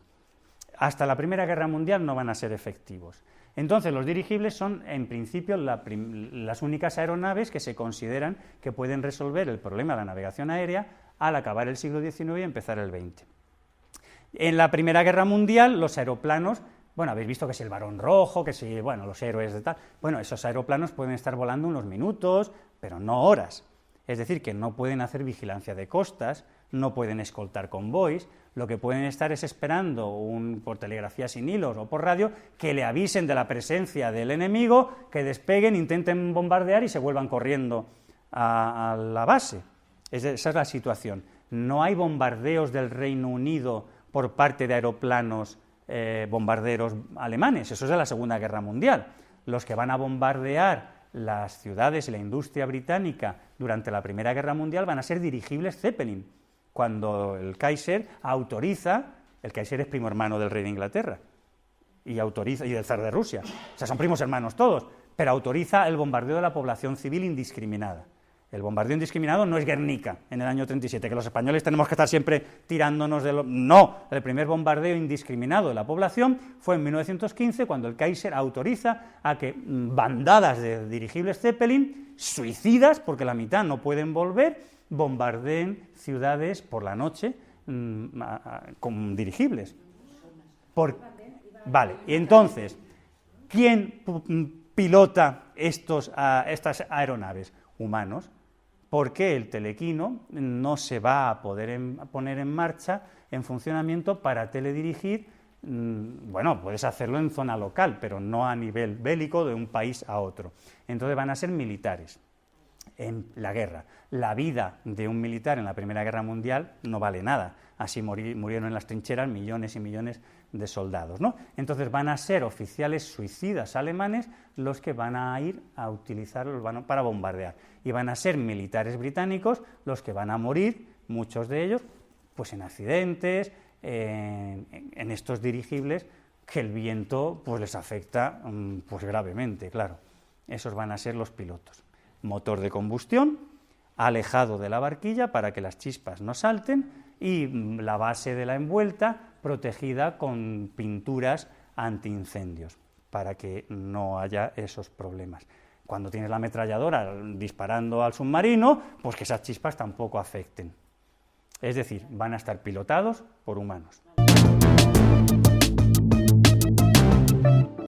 Hasta la Primera Guerra Mundial no van a ser efectivos. Entonces, los dirigibles son, en principio, las únicas aeronaves que se consideran que pueden resolver el problema de la navegación aérea al acabar el siglo XIX y empezar el XX. En la Primera Guerra Mundial, los aeroplanos, bueno, habéis visto que si el Barón Rojo, que si, bueno, los héroes de tal, bueno, esos aeroplanos pueden estar volando unos minutos, pero no horas. Es decir, que no pueden hacer vigilancia de costas, no pueden escoltar convoys, lo que pueden estar es esperando por telegrafía sin hilos o por radio que le avisen de la presencia del enemigo, que despeguen, intenten bombardear y se vuelvan corriendo a la base. Esa es la situación. No hay bombardeos del Reino Unido por parte de aeroplanos bombarderos alemanes, eso es de la Segunda Guerra Mundial. Los que van a bombardear las ciudades y la industria británica durante la Primera Guerra Mundial van a ser dirigibles Zeppelin, cuando el Kaiser autoriza, el Kaiser es primo hermano del rey de Inglaterra, y del zar de Rusia, o sea, son primos hermanos todos, pero autoriza el bombardeo de la población civil indiscriminada. El bombardeo indiscriminado no es Guernica, en el año 37, que los españoles tenemos que estar siempre tirándonos de lo... No, el primer bombardeo indiscriminado de la población fue en 1915, cuando el Kaiser autoriza a que bandadas de dirigibles Zeppelin, suicidas, porque la mitad no pueden volver, bombardeen ciudades por la noche con dirigibles. Vale, y entonces, ¿quién pilota estas aeronaves? Humanos. ¿Por qué el telequino no se va a poder poner en marcha, en funcionamiento, para teledirigir? Bueno, puedes hacerlo en zona local, pero no a nivel bélico de un país a otro. Entonces van a ser militares en la guerra. La vida de un militar en la Primera Guerra Mundial no vale nada. Así murieron en las trincheras millones y millones de soldados, ¿no? Entonces van a ser oficiales suicidas alemanes los que van a ir a utilizarlos para bombardear. Y van a ser militares británicos los que van a morir, muchos de ellos, pues en accidentes, en estos dirigibles, que el viento pues les afecta pues gravemente, claro. Esos van a ser los pilotos. Motor de combustión, alejado de la barquilla para que las chispas no salten, y la base de la envuelta protegida con pinturas antiincendios para que no haya esos problemas. cuando tienes la ametralladora disparando al submarino, pues que esas chispas tampoco afecten. Es decir, van a estar pilotados por humanos.